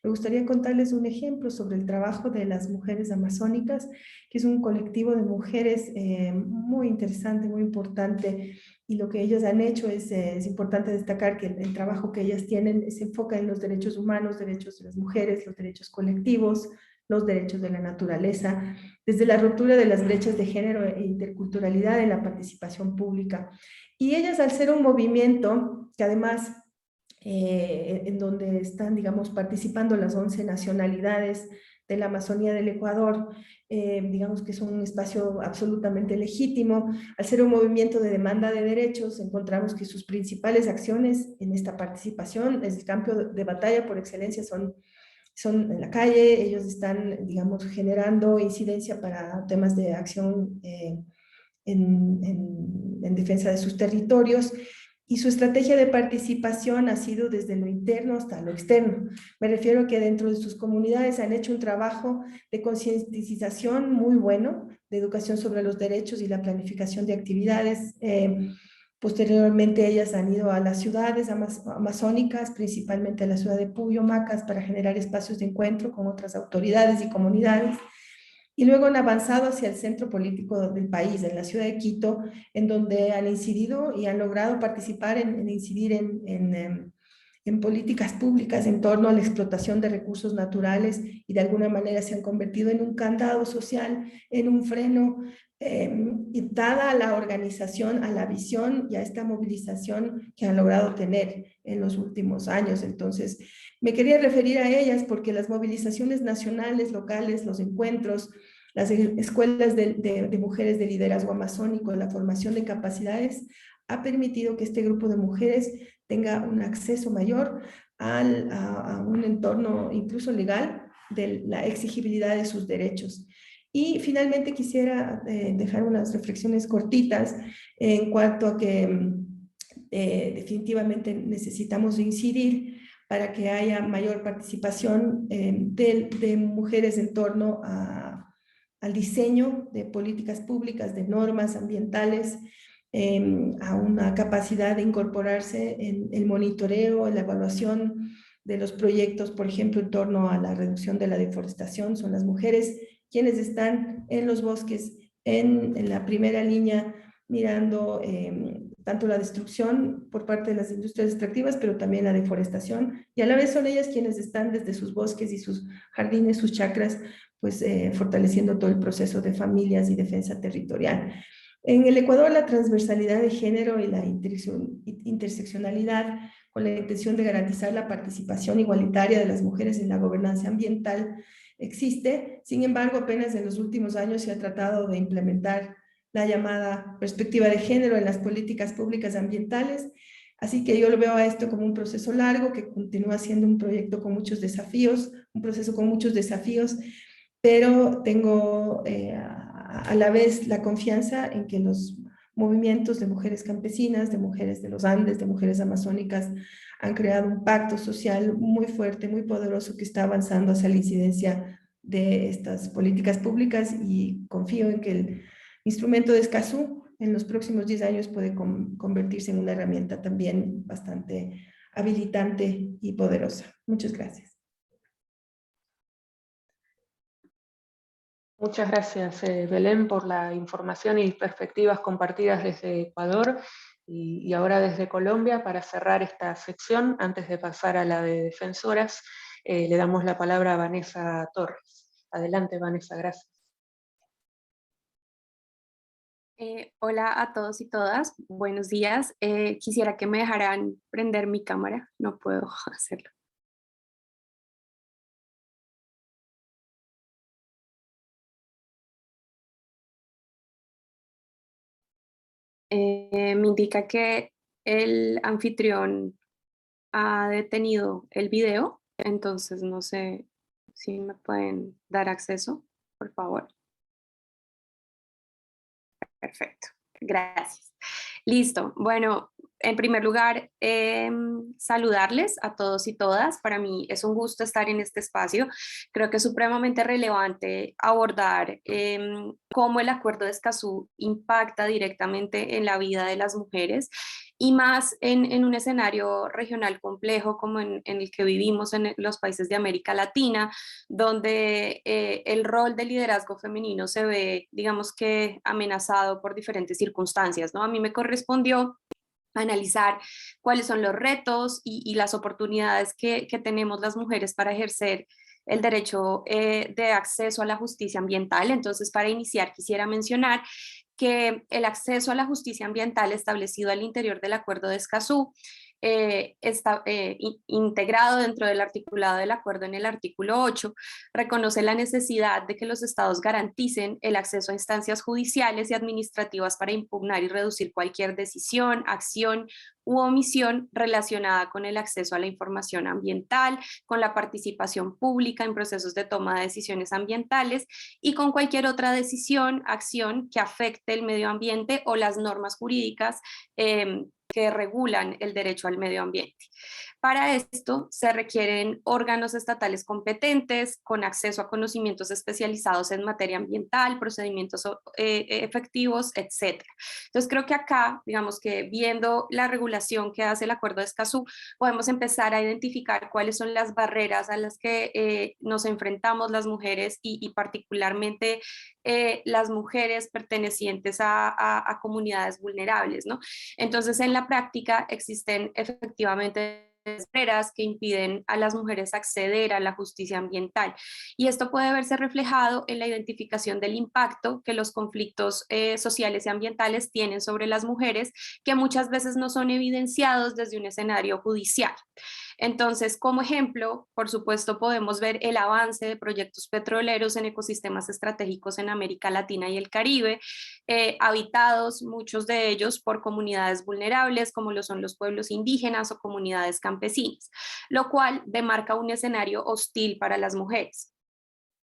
Me gustaría contarles un ejemplo sobre el trabajo de las mujeres amazónicas, que es un colectivo de mujeres muy interesante, muy importante, y lo que ellas han hecho es importante destacar que el trabajo que ellas tienen se enfoca en los derechos humanos, derechos de las mujeres, los derechos colectivos, los derechos de la naturaleza, desde la ruptura de las brechas de género e interculturalidad en la participación pública. Y ellas, al ser un movimiento que además en donde están, digamos, participando las 11 nacionalidades de la Amazonía del Ecuador, digamos que es un espacio absolutamente legítimo. Al ser un movimiento de demanda de derechos, encontramos que sus principales acciones en esta participación, es el campo de batalla por excelencia, son en la calle. Ellos están, digamos, generando incidencia para temas de acción en defensa de sus territorios, y su estrategia de participación ha sido desde lo interno hasta lo externo. Me refiero a que dentro de sus comunidades han hecho un trabajo de concientización muy bueno, de educación sobre los derechos y la planificación de actividades. Posteriormente, ellas han ido a las ciudades amazónicas, principalmente a la ciudad de Puyo, Macas, para generar espacios de encuentro con otras autoridades y comunidades. Y luego han avanzado hacia el centro político del país, en la ciudad de Quito, en donde han incidido y han logrado participar incidir en políticas públicas en torno a la explotación de recursos naturales, y de alguna manera se han convertido en un candado social, en un freno, y dada la organización, a la visión y a esta movilización que han logrado tener en los últimos años. Entonces, me quería referir a ellas porque las movilizaciones nacionales, locales, los encuentros, las escuelas de mujeres de liderazgo amazónico, la formación de capacidades, ha permitido que este grupo de mujeres tenga un acceso mayor a un entorno incluso legal de la exigibilidad de sus derechos. Y finalmente quisiera dejar unas reflexiones cortitas en cuanto a que definitivamente necesitamos incidir para que haya mayor participación de mujeres en torno al diseño de políticas públicas, de normas ambientales, a una capacidad de incorporarse en el monitoreo, en la evaluación de los proyectos, por ejemplo, en torno a la reducción de la deforestación. Son las mujeres quienes están en los bosques, en la primera línea, mirando tanto la destrucción por parte de las industrias extractivas, pero también la deforestación, y a la vez son ellas quienes están desde sus bosques y sus jardines, sus chacras, pues fortaleciendo todo el proceso de familias y defensa territorial. En el Ecuador, la transversalidad de género y la interseccionalidad, con la intención de garantizar la participación igualitaria de las mujeres en la gobernanza ambiental, existe. Sin embargo, apenas en los últimos años se ha tratado de implementar la llamada perspectiva de género en las políticas públicas ambientales. Así que yo lo veo a esto como un proceso largo que continúa siendo un proyecto con muchos desafíos, un proceso con muchos desafíos, pero tengo a la vez la confianza en que los movimientos de mujeres campesinas, de mujeres de los Andes, de mujeres amazónicas, han creado un pacto social muy fuerte, muy poderoso, que está avanzando hacia la incidencia de estas políticas públicas, y confío en que el instrumento de Escazú en los próximos 10 años puede convertirse en una herramienta también bastante habilitante y poderosa. Muchas gracias. Muchas gracias, Belén, por la información y perspectivas compartidas desde Ecuador y ahora desde Colombia. Para cerrar esta sección, antes de pasar a la de defensoras, le damos la palabra a Vanessa Torres. Adelante, Vanessa, gracias. Hola a todos y todas, buenos días. Quisiera que me dejaran prender mi cámara, no puedo hacerlo. Me indica que el anfitrión ha detenido el video, entonces no sé si me pueden dar acceso, por favor. Perfecto, gracias. Listo, bueno, en primer lugar, saludarles a todos y todas. Para mí es un gusto estar en este espacio. Creo que es supremamente relevante abordar cómo el Acuerdo de Escazú impacta directamente en la vida de las mujeres, y más en un escenario regional complejo como en el que vivimos en los países de América Latina, donde el rol de liderazgo femenino se ve, digamos que, amenazado por diferentes circunstancias, ¿no? A mí me correspondió analizar cuáles son los retos y las oportunidades que tenemos las mujeres para ejercer el derecho de acceso a la justicia ambiental. Entonces, para iniciar, quisiera mencionar que el acceso a la justicia ambiental establecido al interior del Acuerdo de Escazú está integrado dentro del articulado del acuerdo en el artículo 8, reconoce la necesidad de que los estados garanticen el acceso a instancias judiciales y administrativas para impugnar y reducir cualquier decisión, acción u omisión relacionada con el acceso a la información ambiental, con la participación pública en procesos de toma de decisiones ambientales y con cualquier otra decisión, acción que afecte el medio ambiente o las normas jurídicas que regulan el derecho al medio ambiente. Para esto se requieren órganos estatales competentes con acceso a conocimientos especializados en materia ambiental, procedimientos efectivos, etc. Entonces creo que acá, digamos que viendo la regulación que hace el Acuerdo de Escazú, podemos empezar a identificar cuáles son las barreras a las que nos enfrentamos las mujeres y particularmente las mujeres pertenecientes a comunidades vulnerables, ¿no? Entonces, en la práctica existen efectivamente barreras que impiden a las mujeres acceder a la justicia ambiental, y esto puede verse reflejado en la identificación del impacto que los conflictos sociales y ambientales tienen sobre las mujeres, que muchas veces no son evidenciados desde un escenario judicial. Entonces, como ejemplo, por supuesto, podemos ver el avance de proyectos petroleros en ecosistemas estratégicos en América Latina y el Caribe, habitados muchos de ellos por comunidades vulnerables, como lo son los pueblos indígenas o comunidades campesinas, campesinas, lo cual demarca un escenario hostil para las mujeres.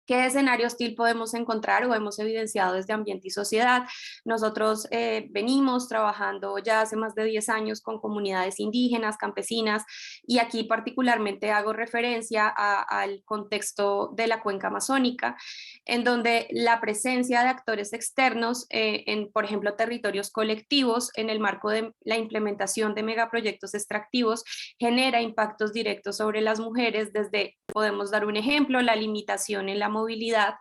¿Qué escenario hostil podemos encontrar o hemos evidenciado desde Ambiente y Sociedad? Nosotros venimos trabajando ya hace más de 10 años con comunidades indígenas, campesinas, y aquí particularmente hago referencia al contexto de la cuenca amazónica, en donde la presencia de actores externos en, por ejemplo, territorios colectivos en el marco de la implementación de megaproyectos extractivos genera impactos directos sobre las mujeres desde, podemos dar un ejemplo, la limitación en la movilidad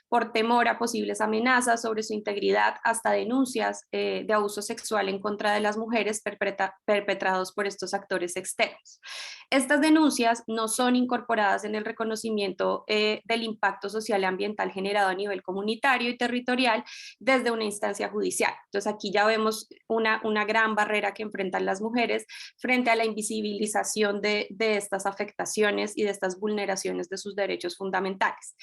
por temor a posibles amenazas sobre su integridad, hasta denuncias de abuso sexual en contra de las mujeres perpetrados por estos actores externos. Estas denuncias no son incorporadas en el reconocimiento del impacto social y ambiental generado a nivel comunitario y territorial desde una instancia judicial. Entonces aquí ya vemos una gran barrera que enfrentan las mujeres frente a la invisibilización de estas afectaciones y de estas vulneraciones de sus derechos fundamentales.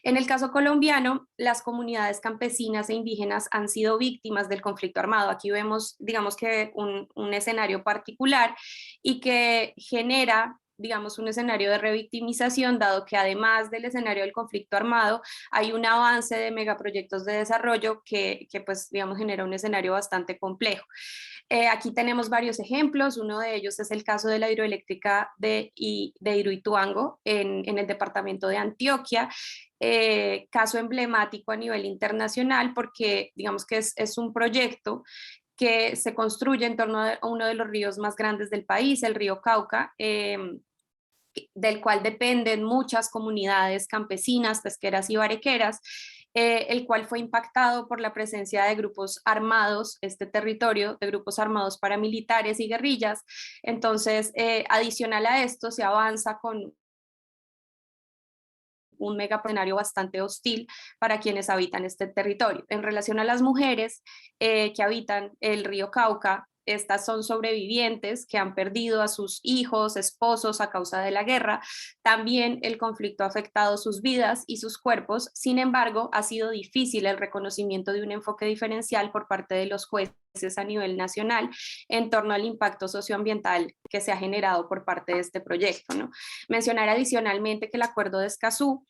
En el caso colombiano, las comunidades campesinas e indígenas han sido víctimas del conflicto armado. Aquí vemos, digamos que un escenario particular y que genera, digamos, un escenario de revictimización, dado que además del escenario del conflicto armado, hay un avance de megaproyectos de desarrollo que pues, digamos, genera un escenario bastante complejo. Aquí tenemos varios ejemplos, uno de ellos es el caso de la hidroeléctrica de Hidroituango en el departamento de Antioquia, caso emblemático a nivel internacional porque digamos que es un proyecto que se construye en torno a uno de los ríos más grandes del país, el río Cauca, del cual dependen muchas comunidades campesinas, pesqueras y barequeras, el cual fue impactado por la presencia de grupos armados, este territorio de grupos armados paramilitares y guerrillas. Entonces, adicional a esto, se avanza con un megaescenario bastante hostil para quienes habitan este territorio. En relación a las mujeres que habitan el río Cauca, estas son sobrevivientes que han perdido a sus hijos, esposos a causa de la guerra. También el conflicto ha afectado sus vidas y sus cuerpos. Sin embargo, ha sido difícil el reconocimiento de un enfoque diferencial por parte de los jueces a nivel nacional en torno al impacto socioambiental que se ha generado por parte de este proyecto, ¿no? Mencionar adicionalmente que el Acuerdo de Escazú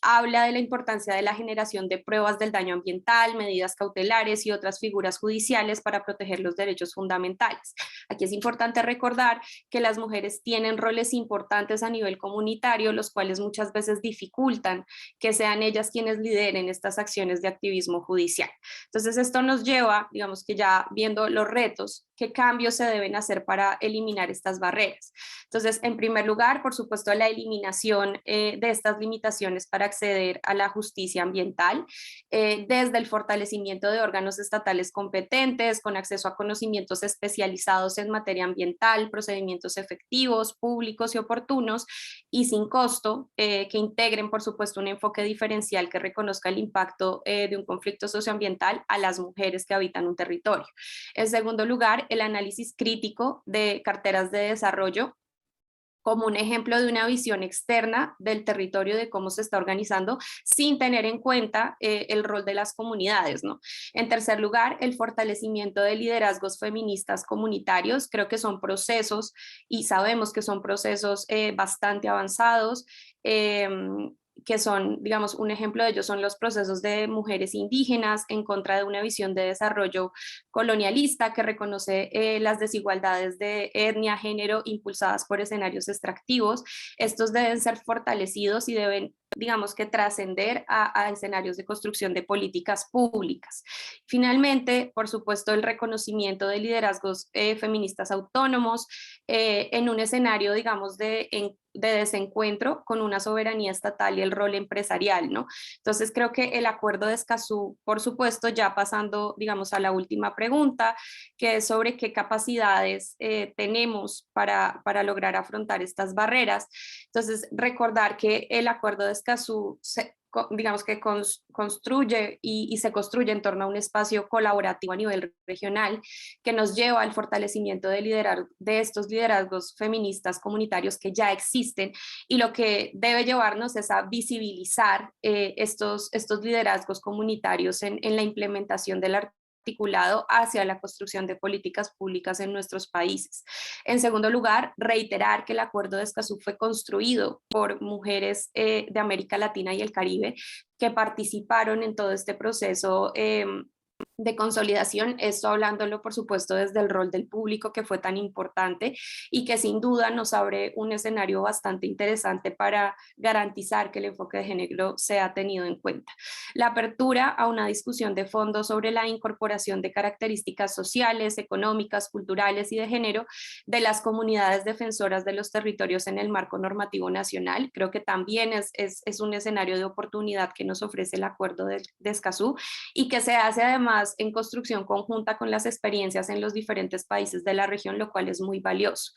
habla de la importancia de la generación de pruebas del daño ambiental, medidas cautelares y otras figuras judiciales para proteger los derechos fundamentales. Aquí es importante recordar que las mujeres tienen roles importantes a nivel comunitario, los cuales muchas veces dificultan que sean ellas quienes lideren estas acciones de activismo judicial. Entonces esto nos lleva, digamos que ya viendo los retos, qué cambios se deben hacer para eliminar estas barreras. Entonces, en primer lugar, por supuesto, la eliminación de estas limitaciones para acceder a la justicia ambiental, desde el fortalecimiento de órganos estatales competentes, con acceso a conocimientos especializados en materia ambiental, procedimientos efectivos, públicos y oportunos, y sin costo, que integren, por supuesto, un enfoque diferencial que reconozca el impacto de un conflicto socioambiental a las mujeres que habitan un territorio. En segundo lugar, el análisis crítico de carteras de desarrollo como un ejemplo de una visión externa del territorio, de cómo se está organizando, sin tener en cuenta el rol de las comunidades, ¿no? En tercer lugar, el fortalecimiento de liderazgos feministas comunitarios. Creo que son procesos, y sabemos que son procesos bastante avanzados, que son, digamos, un ejemplo de ellos son los procesos de mujeres indígenas en contra de una visión de desarrollo colonialista que reconoce las desigualdades de etnia, género, impulsadas por escenarios extractivos. Estos deben ser fortalecidos y deben, digamos, que trascender a escenarios de construcción de políticas públicas. Finalmente, por supuesto, el reconocimiento de liderazgos feministas autónomos en un escenario, digamos, de desencuentro con una soberanía estatal y el rol empresarial, ¿no? Entonces creo que el Acuerdo de Escazú, por supuesto, ya pasando, digamos, a la última pregunta, que es sobre qué capacidades tenemos para lograr afrontar estas barreras. Entonces, recordar que el Acuerdo de Escazú digamos que construye y se construye en torno a un espacio colaborativo a nivel regional que nos lleva al fortalecimiento de estos liderazgos feministas comunitarios que ya existen, y lo que debe llevarnos es a visibilizar estos liderazgos comunitarios en la implementación de la articulado hacia la construcción de políticas públicas en nuestros países. En segundo lugar, reiterar que el Acuerdo de Escazú fue construido por mujeres de América Latina y el Caribe que participaron en todo este proceso de consolidación, esto hablándolo por supuesto desde el rol del público que fue tan importante y que sin duda nos abre un escenario bastante interesante para garantizar que el enfoque de género sea tenido en cuenta. La apertura a una discusión de fondo sobre la incorporación de características sociales, económicas, culturales y de género de las comunidades defensoras de los territorios en el marco normativo nacional, creo que también es un escenario de oportunidad que nos ofrece el Acuerdo de Escazú y que se hace además en construcción conjunta con las experiencias en los diferentes países de la región, lo cual es muy valioso.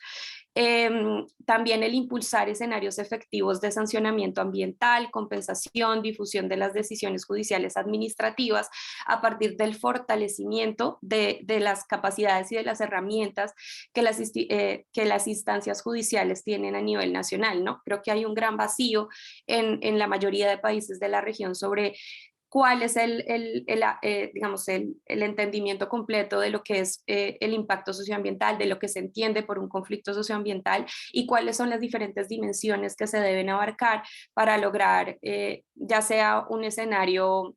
También el impulsar escenarios efectivos de sancionamiento ambiental, compensación, difusión de las decisiones judiciales administrativas a partir del fortalecimiento de las capacidades y de las herramientas que las instancias judiciales tienen a nivel nacional, ¿no? Creo que hay un gran vacío en la mayoría de países de la región sobre cuál es digamos, el entendimiento completo de lo que es el impacto socioambiental, de lo que se entiende por un conflicto socioambiental y cuáles son las diferentes dimensiones que se deben abarcar para lograr ya sea un escenario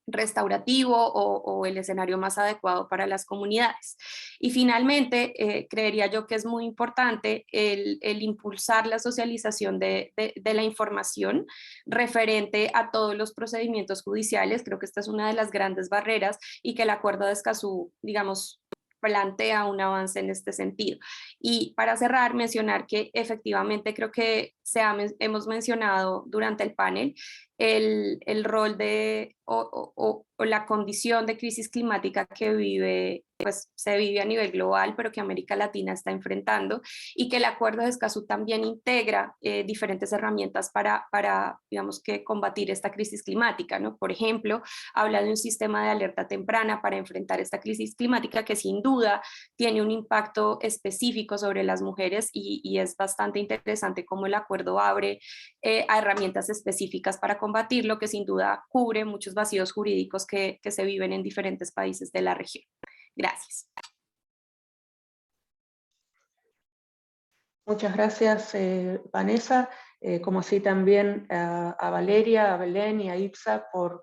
restaurativo o el escenario más adecuado para las comunidades. Y finalmente, creería yo que es muy importante el impulsar la socialización de la información referente a todos los procedimientos judiciales. Creo que esta es una de las grandes barreras y que el Acuerdo de Escazú, digamos, plantea un avance en este sentido. Y para cerrar, mencionar que efectivamente creo que hemos mencionado durante el panel el rol de o la condición de crisis climática que se vive a nivel global, pero que América Latina está enfrentando, y que el Acuerdo de Escazú también integra diferentes herramientas para, digamos, que combatir esta crisis climática, ¿no? Por ejemplo, habla de un sistema de alerta temprana para enfrentar esta crisis climática que sin duda tiene un impacto específico sobre las mujeres y es bastante interesante cómo el acuerdo abre a herramientas específicas para combatirlo, que sin duda cubre muchos vacíos jurídicos que se viven en diferentes países de la región. Gracias. Muchas gracias, Vanessa, como así también a Valeria, a Belén y a Ipsa por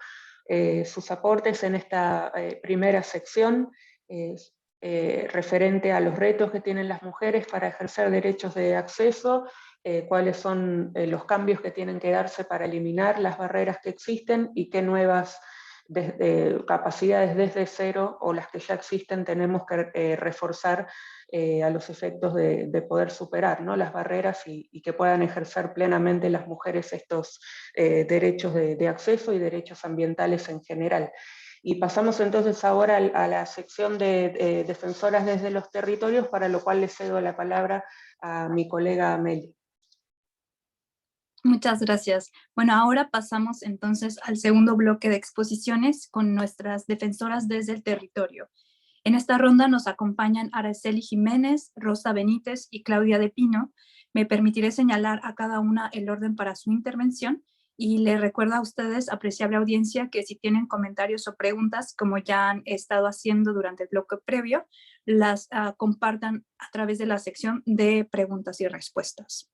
sus aportes en esta primera sección referente a los retos que tienen las mujeres para ejercer derechos de acceso, cuáles son los cambios que tienen que darse para eliminar las barreras que existen y qué nuevas capacidades desde cero o las que ya existen tenemos que reforzar a los efectos de poder superar, ¿no?, las barreras y que puedan ejercer plenamente las mujeres estos derechos de acceso y derechos ambientales en general. Y pasamos entonces ahora a la sección de defensoras desde los territorios, para lo cual le cedo la palabra a mi colega Amelia. Muchas gracias. Bueno, ahora pasamos entonces al segundo bloque de exposiciones con nuestras defensoras desde el territorio. En esta ronda nos acompañan Araceli Jiménez, Rosa Benítez y Claudia de Pino. Me permitiré señalar a cada una el orden para su intervención y les recuerdo a ustedes, apreciable audiencia, que si tienen comentarios o preguntas, como ya han estado haciendo durante el bloque previo, las compartan a través de la sección de preguntas y respuestas.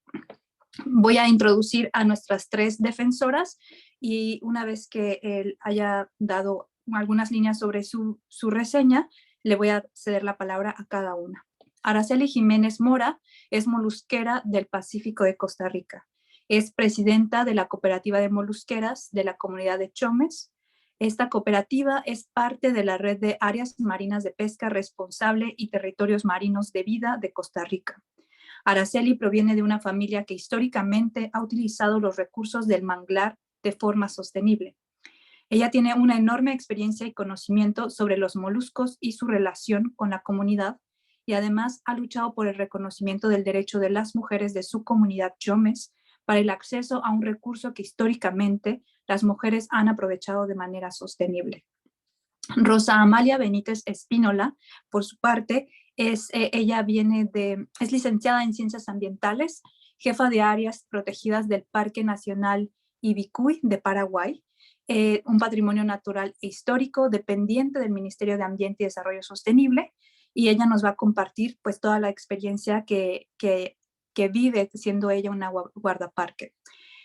Voy a introducir a nuestras tres defensoras y una vez que él haya dado algunas líneas sobre su reseña, le voy a ceder la palabra a cada una. Araceli Jiménez Mora es molusquera del Pacífico de Costa Rica. Es presidenta de la Cooperativa de Molusqueras de la Comunidad de Chomes. Esta cooperativa es parte de la Red de Áreas Marinas de Pesca Responsable y Territorios Marinos de Vida de Costa Rica. Araceli proviene de una familia que históricamente ha utilizado los recursos del manglar de forma sostenible. Ella tiene una enorme experiencia y conocimiento sobre los moluscos y su relación con la comunidad y además ha luchado por el reconocimiento del derecho de las mujeres de su comunidad Chomes para el acceso a un recurso que históricamente las mujeres han aprovechado de manera sostenible. Rosa Amalia Benítez Espínola, por su parte, ella es licenciada en Ciencias Ambientales, jefa de áreas protegidas del Parque Nacional Ibicuy de Paraguay. un patrimonio natural e histórico dependiente del Ministerio de Ambiente y Desarrollo Sostenible, y ella nos va a compartir pues toda la experiencia que vive siendo ella una guardaparque.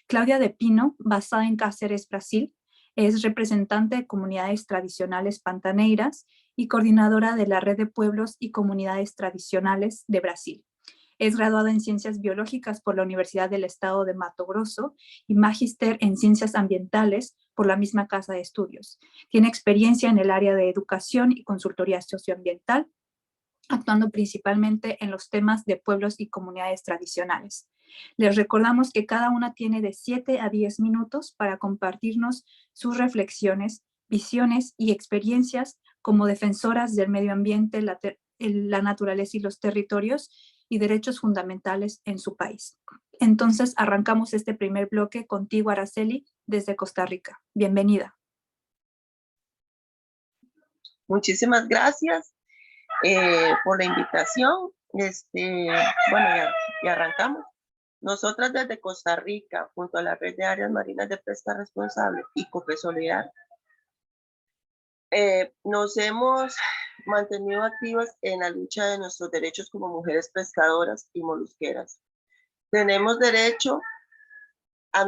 Claudia de Pino, basada en Cáceres, Brasil, es representante de comunidades tradicionales pantaneiras y coordinadora de la Red de Pueblos y Comunidades Tradicionales de Brasil. Es graduada en Ciencias Biológicas por la Universidad del Estado de Mato Grosso y magíster en Ciencias Ambientales por la misma casa de estudios. Tiene experiencia en el área de educación y consultoría socioambiental, actuando principalmente en los temas de pueblos y comunidades tradicionales. Les recordamos que cada una tiene de 7 a 10 minutos para compartirnos sus reflexiones, visiones y experiencias como defensoras del medio ambiente, la naturaleza y los territorios y derechos fundamentales en su país. Entonces, arrancamos este primer bloque contigo, Araceli, desde Costa Rica. Bienvenida. Muchísimas gracias por la invitación. Bueno, ya arrancamos. Nosotras desde Costa Rica, junto a la Red de Áreas Marinas de Pesca Responsable y COPESOLIDAR, nos hemos mantenido activas en la lucha de nuestros derechos como mujeres pescadoras y molusqueras. Tenemos derecho a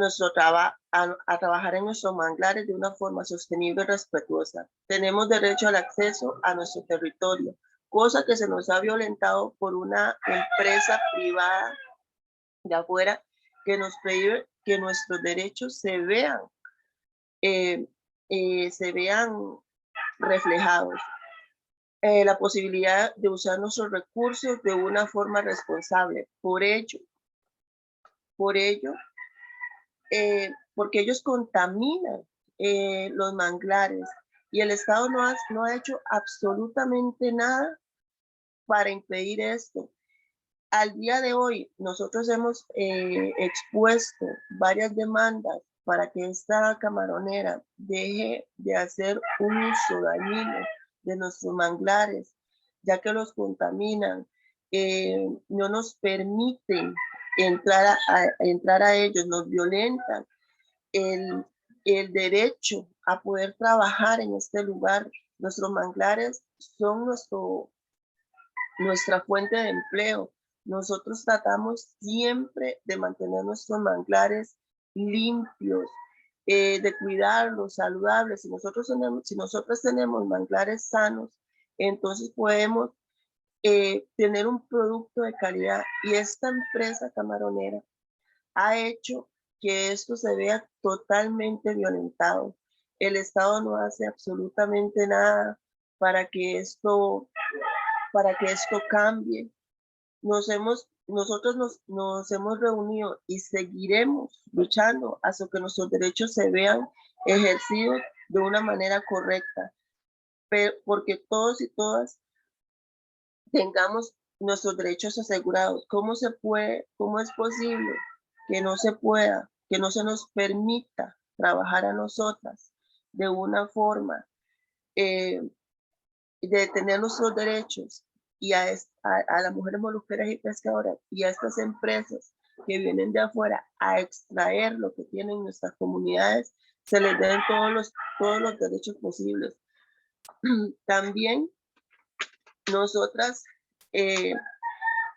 trabajar en nuestros manglares de una forma sostenible y respetuosa. Tenemos derecho al acceso a nuestro territorio, cosa que se nos ha violentado por una empresa privada de afuera que nos prohíbe que nuestros derechos se vean reflejados. La posibilidad de usar nuestros recursos de una forma responsable. Por ello, porque ellos contaminan los manglares y el Estado no ha hecho absolutamente nada para impedir esto. Al día de hoy, nosotros hemos expuesto varias demandas para que esta camaronera deje de hacer un uso dañino de nuestros manglares, ya que los contaminan, no nos permiten entrar a ellos, nos violentan el derecho a poder trabajar en este lugar. Nuestros manglares son nuestra fuente de empleo. Nosotros tratamos siempre de mantener nuestros manglares limpios, de cuidarlos, saludables. Si nosotros tenemos manglares sanos, entonces podemos tener un producto de calidad. Y esta empresa camaronera ha hecho que esto se vea totalmente violentado. El Estado no hace absolutamente nada para que esto cambie. Nosotros nos hemos reunido y seguiremos luchando hasta que nuestros derechos se vean ejercidos de una manera correcta, porque todos y todas tengamos nuestros derechos asegurados. ¿Cómo es posible que no se pueda, que no se nos permita trabajar a nosotras de una forma de tener nuestros derechos y a las mujeres molusqueras y pescadoras y a estas empresas que vienen de afuera a extraer lo que tienen nuestras comunidades, se les den todos los derechos posibles? También nosotras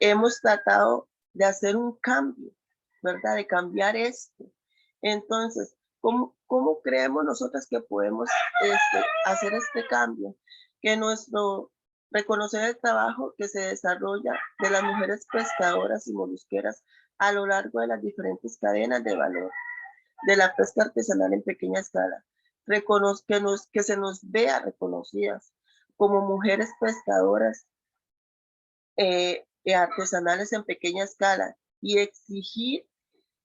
hemos tratado de hacer un cambio, ¿verdad? De cambiar esto. Entonces, ¿cómo creemos nosotras que podemos hacer este cambio? Que reconocer el trabajo que se desarrolla de las mujeres pescadoras y molusqueras a lo largo de las diferentes cadenas de valor de la pesca artesanal en pequeña escala. Que se nos vea reconocidas como mujeres pescadoras artesanales en pequeña escala y exigir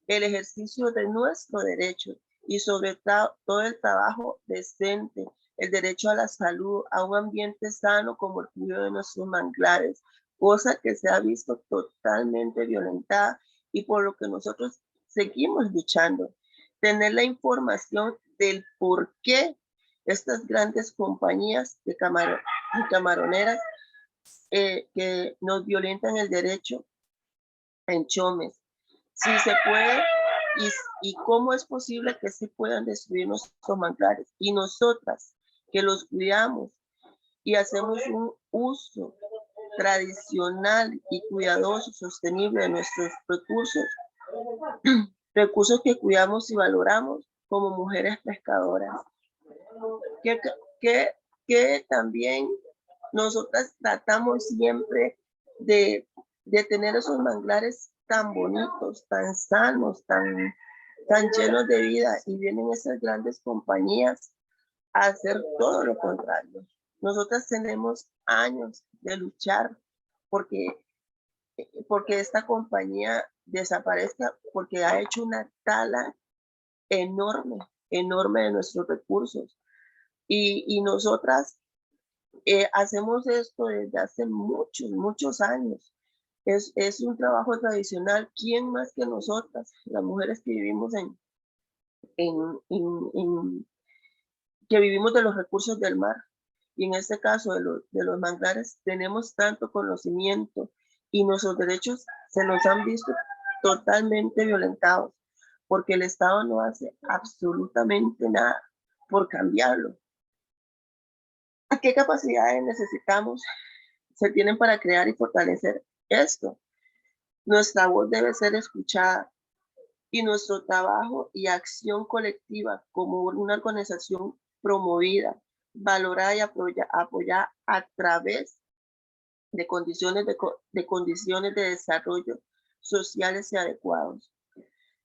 el ejercicio de nuestro derecho y sobre todo el trabajo decente, el derecho a la salud, a un ambiente sano como el cuidado de nuestros manglares, cosa que se ha visto totalmente violentada y por lo que nosotros seguimos luchando. Tener la información del por qué estas grandes compañías de camaroneras que nos violentan el derecho en Chomes. Si se puede, y cómo es posible que se puedan destruir nuestros manglares. Y nosotras, que los cuidamos y hacemos un uso tradicional y cuidadoso, sostenible de nuestros recursos, recursos que cuidamos y valoramos como mujeres pescadoras. Que también nosotras tratamos siempre de tener esos manglares tan bonitos, tan sanos, tan llenos de vida, y vienen esas grandes compañías a hacer todo lo contrario. Nosotras tenemos años de luchar porque esta compañía desaparezca, porque ha hecho una tala enorme de nuestros recursos. Y nosotras hacemos esto desde hace muchos años. Es un trabajo tradicional. ¿Quién más que nosotras, las mujeres que vivimos que vivimos de los recursos del mar? Y en este caso de los manglares, tenemos tanto conocimiento y nuestros derechos se nos han visto totalmente violentados, porque el Estado no hace absolutamente nada por cambiarlo. ¿A qué capacidades se tienen para crear y fortalecer esto? Nuestra voz debe ser escuchada, y nuestro trabajo y acción colectiva como una organización promovida, valorada y apoyada a través de condiciones de desarrollo sociales y adecuados.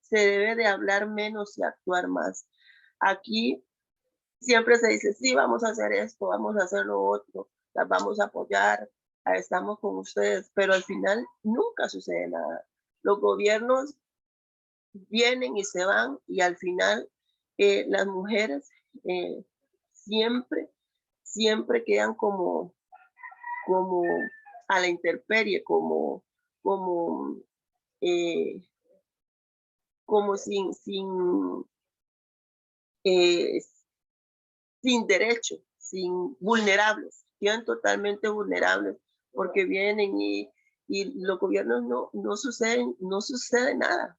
Se debe de hablar menos y actuar más. Aquí siempre se dice, sí, vamos a hacer esto, vamos a hacer lo otro, las vamos a apoyar, estamos con ustedes, pero al final nunca sucede nada. Los gobiernos vienen y se van, y al final las mujeres siempre quedan como a la intemperie, como sin derecho, vulnerables, quedan totalmente vulnerables, porque vienen y los gobiernos no sucede nada.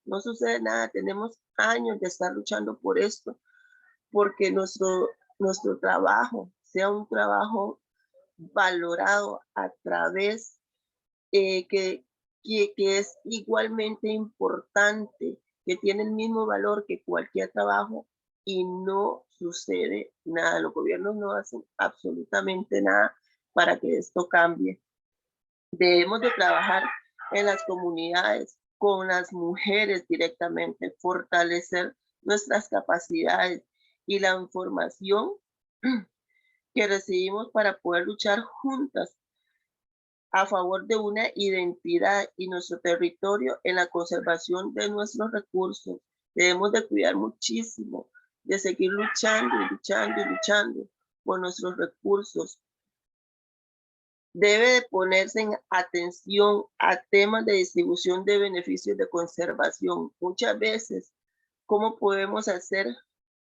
Tenemos años de estar luchando por esto, porque nuestro trabajo sea un trabajo valorado a través que es igualmente importante, que tiene el mismo valor que cualquier trabajo, y no sucede nada. Los gobiernos no hacen absolutamente nada para que esto cambie. Debemos de trabajar en las comunidades, con las mujeres directamente, fortalecer nuestras capacidades y la información que recibimos para poder luchar juntas a favor de una identidad y nuestro territorio en la conservación de nuestros recursos. Debemos de cuidar muchísimo, de seguir luchando por nuestros recursos. Debe de ponerse en atención a temas de distribución de beneficios de conservación. Muchas veces, ¿cómo podemos hacer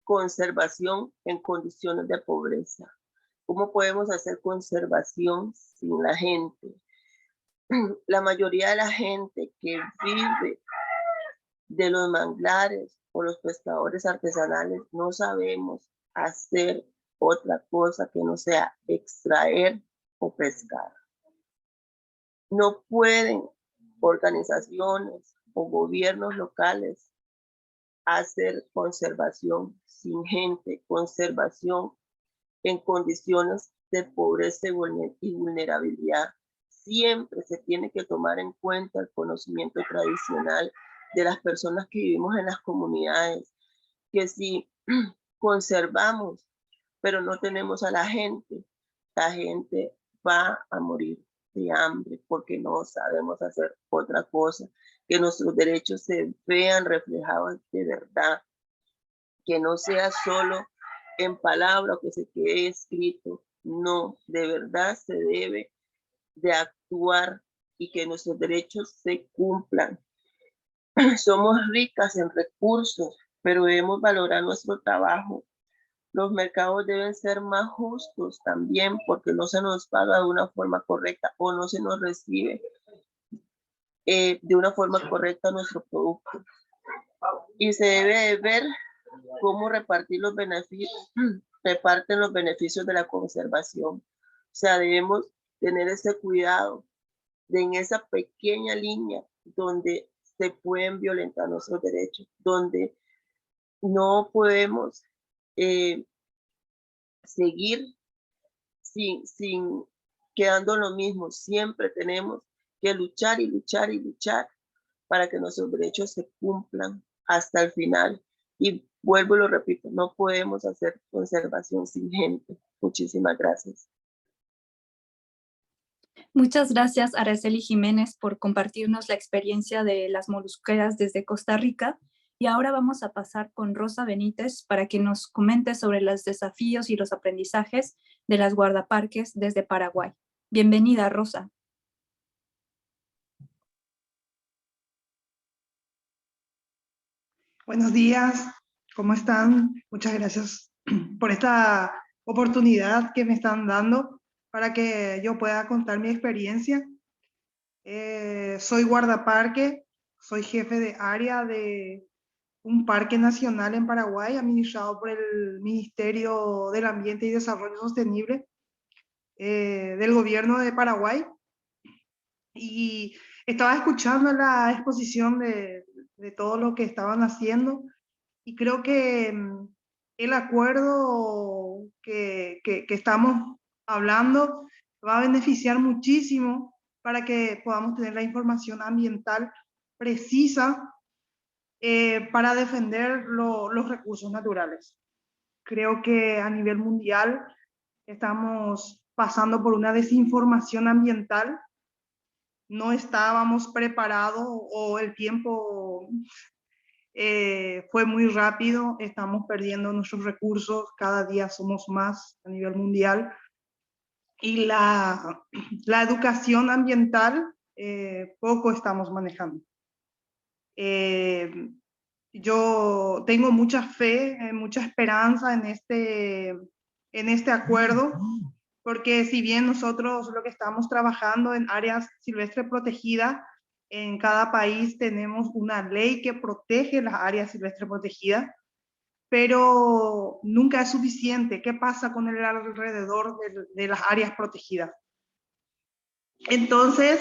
conservación en condiciones de pobreza? ¿Cómo podemos hacer conservación sin la gente? La mayoría de la gente que vive de los manglares o los pescadores artesanales no sabemos hacer otra cosa que no sea extraer o pescar. No pueden organizaciones o gobiernos locales hacer conservación sin gente, conservación en condiciones de pobreza y vulnerabilidad. Siempre se tiene que tomar en cuenta el conocimiento tradicional de las personas que vivimos en las comunidades, que si conservamos, pero no tenemos a la gente va a morir de hambre, porque no sabemos hacer otra cosa, que nuestros derechos se vean reflejados de verdad, que no sea solo en palabra o que se quede escrito. No, de verdad se debe de actuar y que nuestros derechos se cumplan. Somos ricas en recursos, pero debemos valorar nuestro trabajo. Los mercados deben ser más justos también, porque no se nos paga de una forma correcta o no se nos recibe de una forma correcta nuestro producto. y se debe de ver cómo reparten los beneficios de la conservación. O sea, debemos tener ese cuidado de en esa pequeña línea donde se pueden violentar nuestros derechos, donde no podemos seguir sin quedando lo mismo. Siempre tenemos que luchar y luchar y luchar para que nuestros derechos se cumplan hasta el final. Y vuelvo y lo repito, no podemos hacer conservación sin gente. Muchísimas gracias. Muchas gracias, Araceli Jiménez, por compartirnos la experiencia de las molusqueras desde Costa Rica. Y ahora vamos a pasar con Rosa Benítez para que nos comente sobre los desafíos y los aprendizajes de las guardaparques desde Paraguay. Bienvenida, Rosa. Buenos días, ¿cómo están? Muchas gracias por esta oportunidad que me están dando para que yo pueda contar mi experiencia. Soy guardaparque, soy jefe de área de un parque nacional en Paraguay administrado por el Ministerio del Ambiente y Desarrollo Sostenible del gobierno de Paraguay. Y estaba escuchando la exposición de todo lo que estaban haciendo y creo que el acuerdo que estamos hablando va a beneficiar muchísimo para que podamos tener la información ambiental precisa para defender los recursos naturales. Creo que a nivel mundial estamos pasando por una desinformación ambiental. No estábamos preparados o el tiempo fue muy rápido, estamos perdiendo nuestros recursos, cada día somos más a nivel mundial. Y la educación ambiental poco estamos manejando. Yo tengo mucha fe, mucha esperanza en este acuerdo, porque si bien nosotros lo que estamos trabajando en áreas silvestres protegidas, en cada país tenemos una ley que protege las áreas silvestres protegidas, pero nunca es suficiente. ¿Qué pasa con el alrededor de las áreas protegidas? Entonces,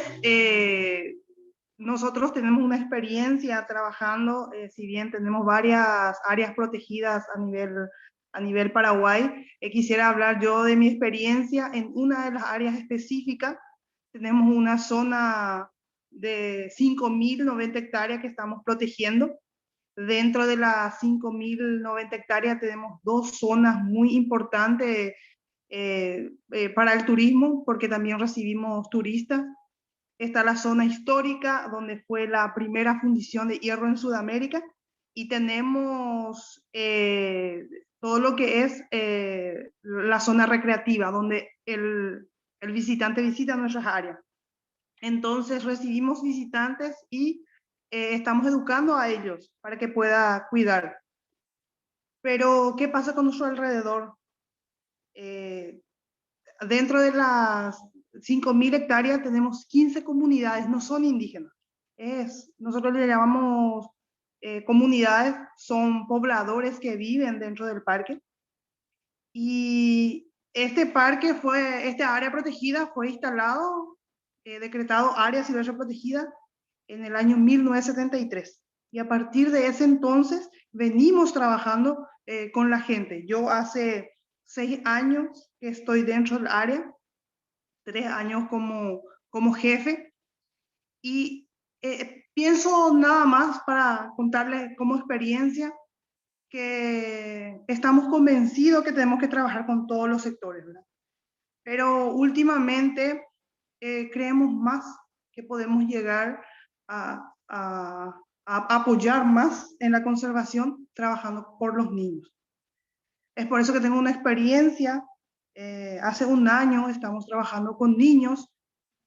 nosotros tenemos una experiencia trabajando, si bien tenemos varias áreas protegidas a nivel Paraguay, quisiera hablar yo de mi experiencia en una de las áreas específicas. Tenemos una zona de 5.090 hectáreas que estamos protegiendo. Dentro de las 5.090 hectáreas tenemos dos zonas muy importantes para el turismo, porque también recibimos turistas. Está la zona histórica, donde fue la primera fundición de hierro en Sudamérica, y tenemos todo lo que es la zona recreativa, donde el visitante visita nuestras áreas. Entonces recibimos visitantes y estamos educando a ellos para que pueda cuidar. Pero, ¿qué pasa con nuestro alrededor? Dentro de las 5.000 hectáreas tenemos 15 comunidades, no son indígenas. Nosotros le llamamos comunidades, son pobladores que viven dentro del parque. Y este área protegida fue instalado, decretado área silvestre protegida en el año 1973. Y a partir de ese entonces venimos trabajando con la gente. Yo hace 6 años que estoy dentro del área, 3 años como jefe, y pienso nada más para contarles como experiencia que estamos convencidos que tenemos que trabajar con todos los sectores, ¿verdad? Pero últimamente creemos más que podemos llegar a apoyar más en la conservación trabajando por los niños. Es por eso que tengo una experiencia. Hace 1 año estamos trabajando con niños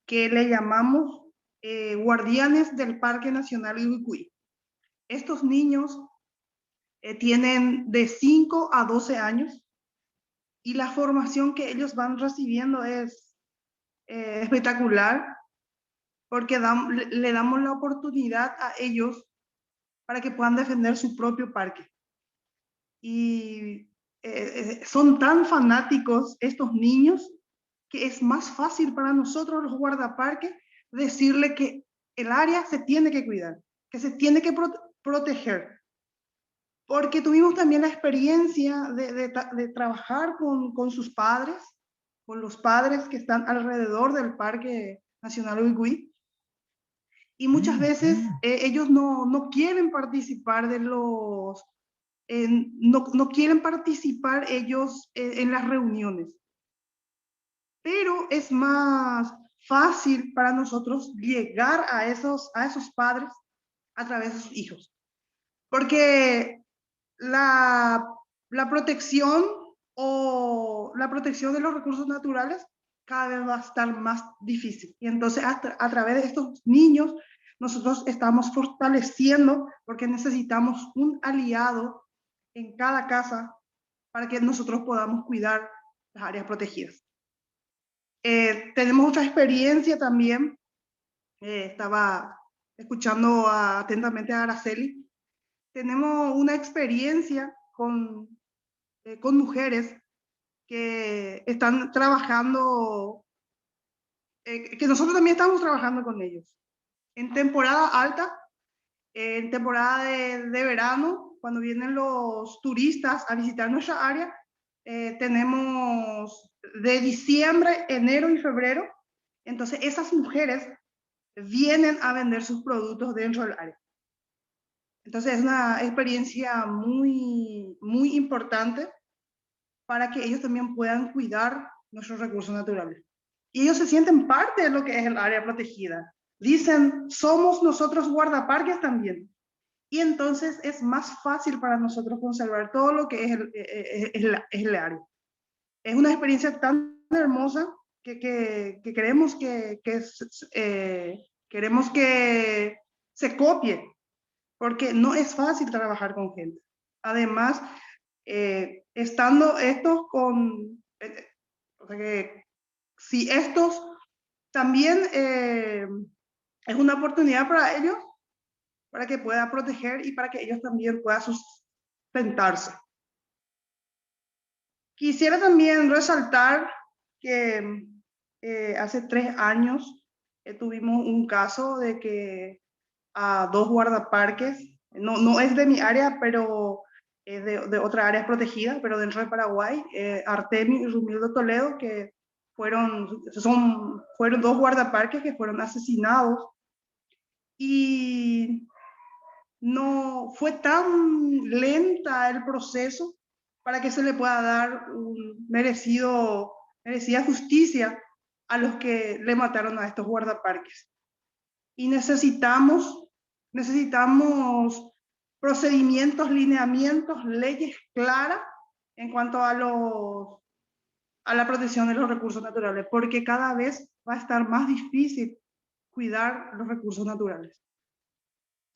que le llamamos guardianes del Parque Nacional Ubicuy. Estos niños tienen de 5 a 12 años y la formación que ellos van recibiendo es espectacular, porque le damos la oportunidad a ellos para que puedan defender su propio parque. Y son tan fanáticos estos niños que es más fácil para nosotros los guardaparques decirle que el área se tiene que cuidar, que se tiene que proteger. Porque tuvimos también la experiencia de trabajar con sus padres, con los padres que están alrededor del Parque Nacional Uigui. Y muchas veces ellos no quieren participar de los... no quieren participar ellos en las reuniones. Pero es más fácil para nosotros llegar a esos padres a través de sus hijos. Porque la protección o la protección de los recursos naturales cada vez va a estar más difícil. Y entonces a través de estos niños nosotros estamos fortaleciendo, porque necesitamos un aliado en cada casa para que nosotros podamos cuidar las áreas protegidas. Tenemos otra experiencia también. Estaba escuchando atentamente a Araceli. Tenemos una experiencia con mujeres que están trabajando, que nosotros también estamos trabajando con ellos. En temporada alta, en temporada de verano, cuando vienen los turistas a visitar nuestra área, tenemos de diciembre, enero y febrero. Entonces esas mujeres vienen a vender sus productos dentro del área. Entonces es una experiencia muy, muy importante para que ellos también puedan cuidar nuestros recursos naturales. Y ellos se sienten parte de lo que es el área protegida. Dicen, somos nosotros guardaparques también. Y entonces es más fácil para nosotros conservar todo lo que es el área. Es una experiencia tan hermosa que queremos queremos que se copie, porque no es fácil trabajar con gente. Además, estando estos con... o sea que si estos también es una oportunidad para ellos, para que pueda proteger y para que ellos también puedan sustentarse. Quisiera también resaltar que hace 3 años tuvimos un caso de que a 2 guardaparques, no es de mi área, pero de otra área protegida, pero dentro de Paraguay, Artemio y Rumildo Toledo, que fueron 2 guardaparques que fueron asesinados. Y no fue tan lenta el proceso para que se le pueda dar merecida justicia a los que le mataron a estos guardaparques. Y necesitamos procedimientos, lineamientos, leyes claras en cuanto a la protección de los recursos naturales, porque cada vez va a estar más difícil cuidar los recursos naturales.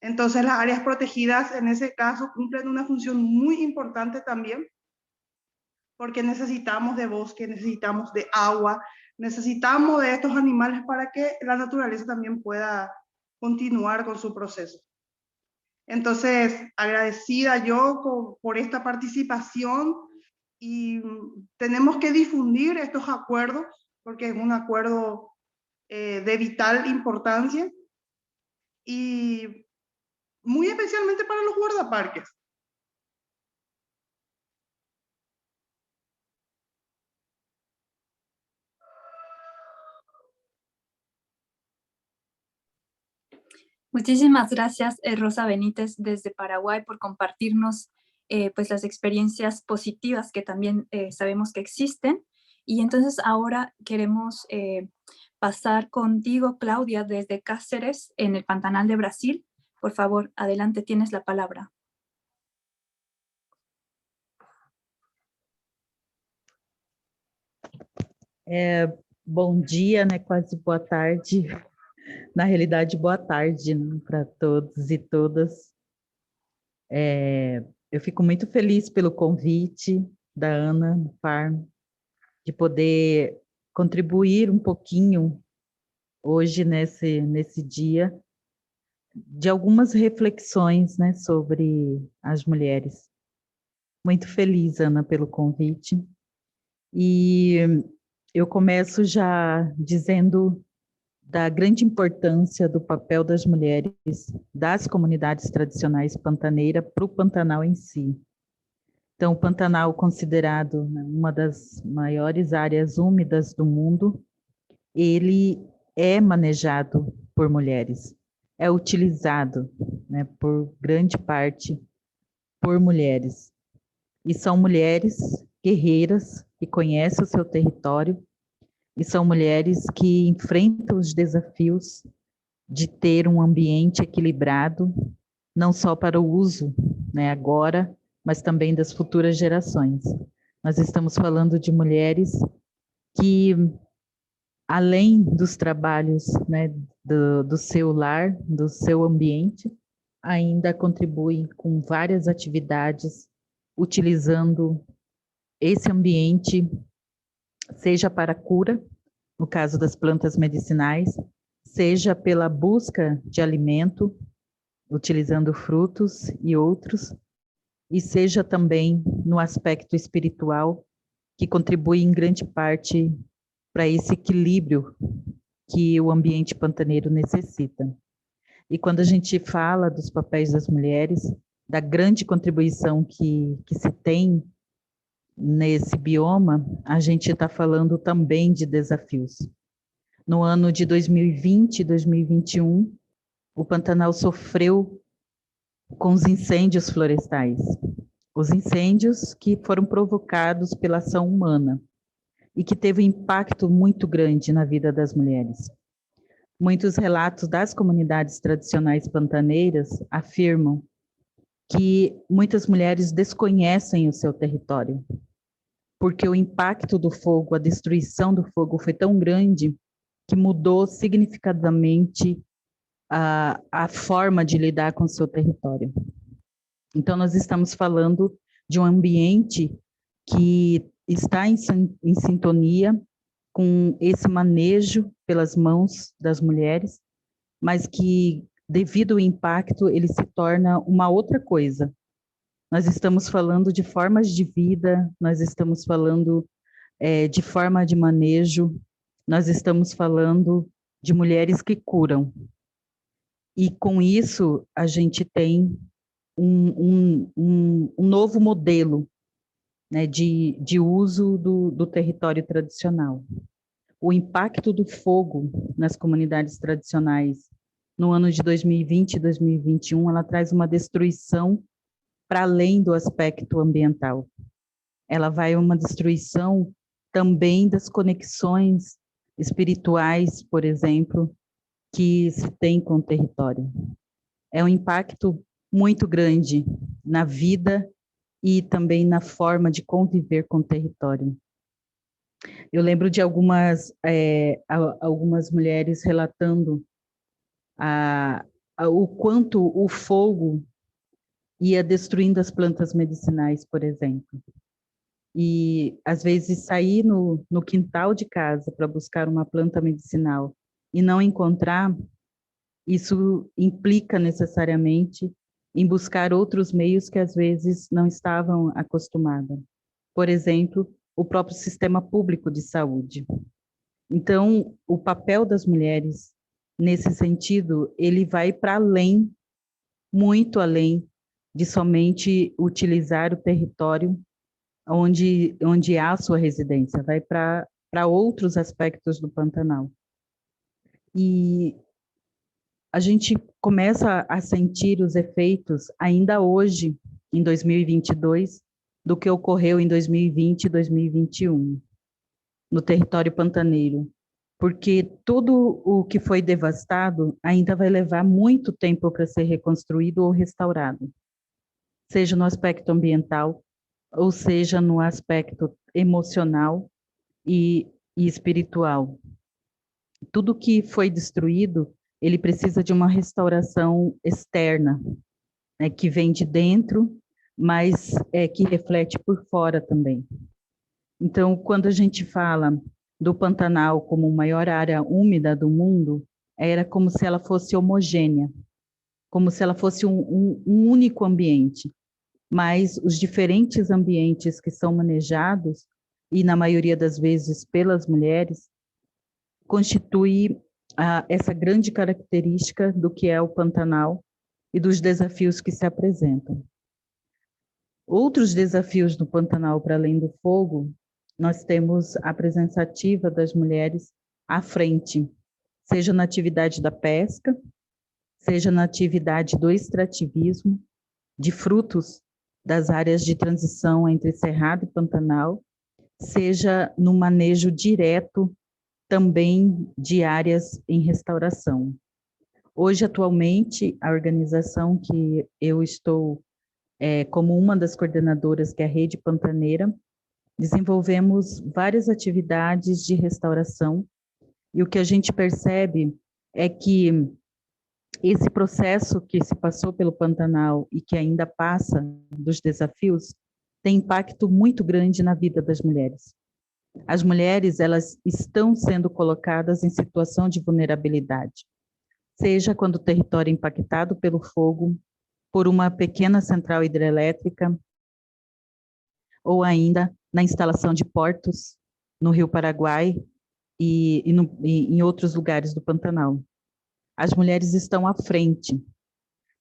Entonces las áreas protegidas en ese caso cumplen una función muy importante también, porque necesitamos de bosque, necesitamos de agua, necesitamos de estos animales para que la naturaleza también pueda continuar con su proceso. Entonces, agradecida yo por esta participación, y tenemos que difundir estos acuerdos, porque es un acuerdo de vital importancia, y muy especialmente para los guardaparques. Muchísimas gracias, Rosa Benítez, desde Paraguay, por compartirnos pues las experiencias positivas que también sabemos que existen. Y entonces ahora queremos pasar contigo, Claudia, desde Cáceres, en el Pantanal de Brasil. Por favor, adelante, tienes la palabra. Bom dia, né? Quase boa tarde. Na realidade, boa tarde, né, para todos e todas. Eu fico muito feliz pelo convite da Ana no Farm, de poder contribuir um pouquinho hoje nesse dia, de algumas reflexões, né, sobre as mulheres. Muito feliz, Ana, pelo convite. E eu começo já dizendo da grande importância do papel das mulheres das comunidades tradicionais pantaneiras para o Pantanal em si. Então, o Pantanal, considerado, né, uma das maiores áreas úmidas do mundo, ele é manejado por mulheres, é utilizado, né, por grande parte por mulheres. E são mulheres guerreiras que conhecem o seu território e são mulheres que enfrentam os desafios de ter um ambiente equilibrado, não só para o uso, né, agora, mas também das futuras gerações. Nós estamos falando de mulheres que, além dos trabalhos, né, do seu lar, do seu ambiente, ainda contribuem com várias atividades, utilizando esse ambiente, seja para a cura, no caso das plantas medicinais, seja pela busca de alimento, utilizando frutos e outros, e seja também no aspecto espiritual, que contribui em grande parte para esse equilíbrio que o ambiente pantaneiro necessita. E quando a gente fala dos papéis das mulheres, da grande contribuição que se tem nesse bioma, a gente está falando também de desafios. No ano de 2020 e 2021, o Pantanal sofreu com os incêndios florestais. Os incêndios que foram provocados pela ação humana e que teve um impacto muito grande na vida das mulheres. Muitos relatos das comunidades tradicionais pantaneiras afirmam que muitas mulheres desconhecem o seu território, porque o impacto do fogo, a destruição do fogo foi tão grande que mudou significativamente a forma de lidar com o seu território. Então, nós estamos falando de um ambiente que está em sintonia com esse manejo pelas mãos das mulheres, mas que, devido ao impacto, ele se torna uma outra coisa. Nós estamos falando de formas de vida, nós estamos falando de forma de manejo, nós estamos falando de mulheres que curam. E com isso, a gente tem um novo modelo, né, de uso do território tradicional. O impacto do fogo nas comunidades tradicionais no ano de 2020 e 2021, ela traz uma destruição para além do aspecto ambiental. Ela vai uma destruição também das conexões espirituais, por exemplo, que se tem com o território. É um impacto muito grande na vida e também na forma de conviver com o território. Eu lembro de algumas mulheres relatando o quanto o fogo ia destruindo as plantas medicinais, por exemplo. E, às vezes, sair no quintal de casa para buscar uma planta medicinal e não encontrar, isso implica necessariamente em buscar outros meios que, às vezes, não estavam acostumadas. Por exemplo, o próprio sistema público de saúde. Então, o papel das mulheres, nesse sentido, ele vai para além, muito além, de somente utilizar o território onde há a sua residência, vai para outros aspectos do Pantanal. E a gente começa a sentir os efeitos ainda hoje, em 2022, do que ocorreu em 2020 e 2021, no território pantaneiro, porque tudo o que foi devastado ainda vai levar muito tempo para ser reconstruído ou restaurado, seja no aspecto ambiental, ou seja no aspecto emocional e espiritual. Tudo que foi destruído, ele precisa de uma restauração externa, né, que vem de dentro, mas que reflete por fora também. Então, quando a gente fala do Pantanal como a maior área úmida do mundo, era como se ela fosse homogênea. como se ela fosse um único ambiente, mas os diferentes ambientes que são manejados, e na maioria das vezes pelas mulheres, constitui essa grande característica do que é o Pantanal e dos desafios que se apresentam. Outros desafios do Pantanal, para além do fogo, nós temos a presença ativa das mulheres à frente, seja na atividade da pesca, seja na atividade do extrativismo, de frutos das áreas de transição entre Cerrado e Pantanal, seja no manejo direto também de áreas em restauração. Hoje, atualmente, a organização que eu estou como uma das coordenadoras, que é a Rede Pantaneira, desenvolvemos várias atividades de restauração, e o que a gente percebe é que esse processo que se passou pelo Pantanal e que ainda passa dos desafios, tem impacto muito grande na vida das mulheres. As mulheres, elas estão sendo colocadas em situação de vulnerabilidade, seja quando o território é impactado pelo fogo, por uma pequena central hidrelétrica, ou ainda na instalação de portos no Rio Paraguai e em outros lugares do Pantanal. As mulheres estão à frente,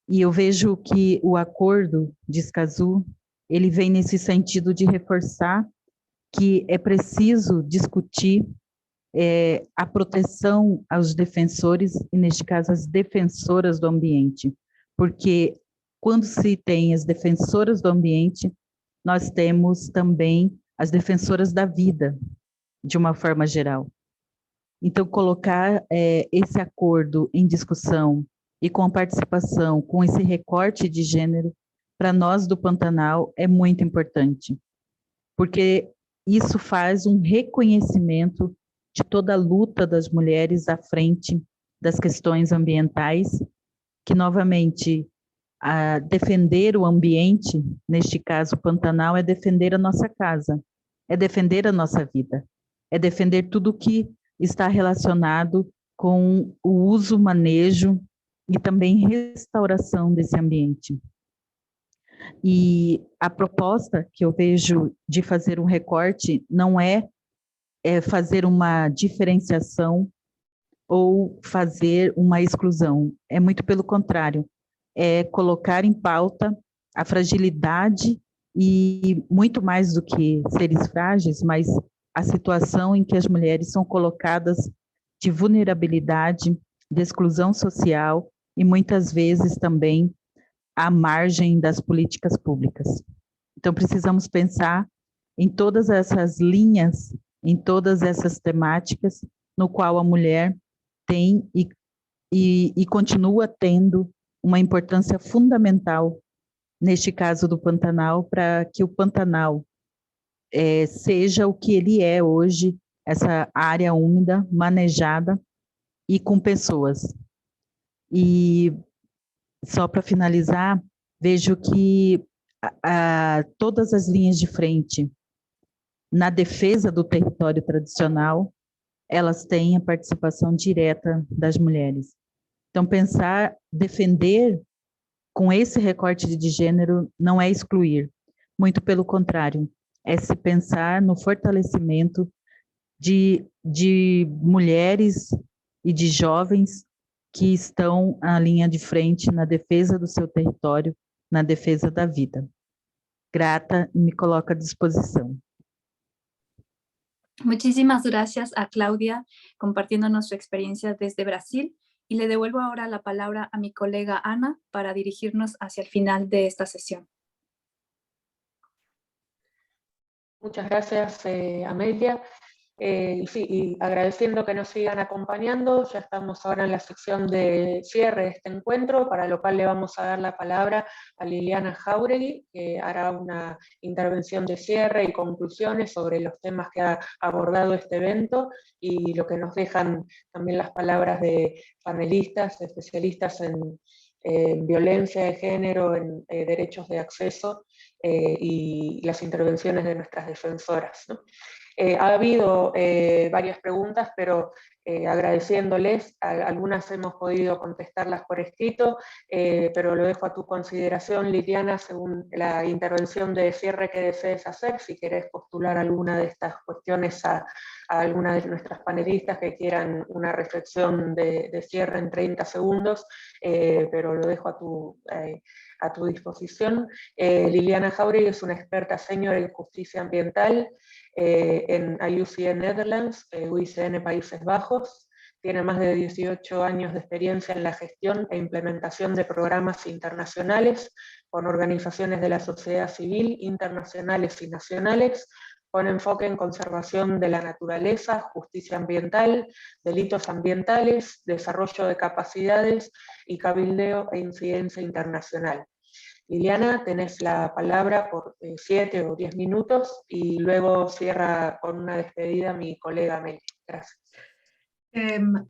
e eu vejo que o acordo de Escazú, ele vem nesse sentido de reforçar que é preciso discutir a proteção aos defensores, e neste caso as defensoras do ambiente, porque quando se tem as defensoras do ambiente, nós temos também as defensoras da vida, de uma forma geral. Então, colocar esse acordo em discussão e com a participação, com esse recorte de gênero, para nós do Pantanal é muito importante, porque isso faz um reconhecimento de toda a luta das mulheres à frente das questões ambientais, que, novamente, defender o ambiente, neste caso o Pantanal, é defender a nossa casa, é defender a nossa vida, é defender tudo que está relacionado com o uso, manejo e também restauração desse ambiente. E a proposta que eu vejo de fazer um recorte não é fazer uma diferenciação ou fazer uma exclusão, é muito pelo contrário, é colocar em pauta a fragilidade e muito mais do que seres frágeis, mas a situação em que as mulheres são colocadas de vulnerabilidade, de exclusão social e muitas vezes também à margem das políticas públicas. Então, precisamos pensar em todas essas linhas, em todas essas temáticas, no qual a mulher tem e continua tendo uma importância fundamental, neste caso do Pantanal, para que o Pantanal seja o que ele é hoje, essa área úmida, manejada e com pessoas. E só para finalizar, vejo que todas as linhas de frente na defesa do território tradicional, elas têm a participação direta das mulheres. Então, defender com esse recorte de gênero não é excluir, muito pelo contrário, é se pensar no fortalecimento de mulheres e de jovens que estão à linha de frente na defesa do seu território, na defesa da vida. Grata e me coloco à disposição. Muchísimas gracias a Claudia compartiéndonos su experiencia desde Brasil, y le devuelvo ahora la palabra a mi colega Ana para dirigirnos hacia el final de esta sesión. Muchas gracias, Amelia. Y agradeciendo que nos sigan acompañando, ya estamos ahora en la sección de cierre de este encuentro, para lo cual le vamos a dar la palabra a Liliana Jáuregui, que hará una intervención de cierre y conclusiones sobre los temas que ha abordado este evento y lo que nos dejan también las palabras de panelistas, especialistas en violencia de género, en derechos de acceso y las intervenciones de nuestras defensoras, ¿no? Ha habido varias preguntas, pero agradeciéndoles. Algunas hemos podido contestarlas por escrito, pero lo dejo a tu consideración, Liliana, según la intervención de cierre que desees hacer, si querés postular alguna de estas cuestiones a alguna de nuestras panelistas que quieran una reflexión de cierre en 30 segundos, pero lo dejo a tu disposición. Liliana Jauregui es una experta senior en justicia ambiental en IUCN Netherlands, UICN Países Bajos. Tiene más de 18 años de experiencia en la gestión e implementación de programas internacionales con organizaciones de la sociedad civil, internacionales y nacionales, con enfoque en conservación de la naturaleza, justicia ambiental, delitos ambientales, desarrollo de capacidades y cabildeo e incidencia internacional. Liliana, tenés la palabra por 7 o 10 minutos y luego cierra con una despedida mi colega Meli. Gracias.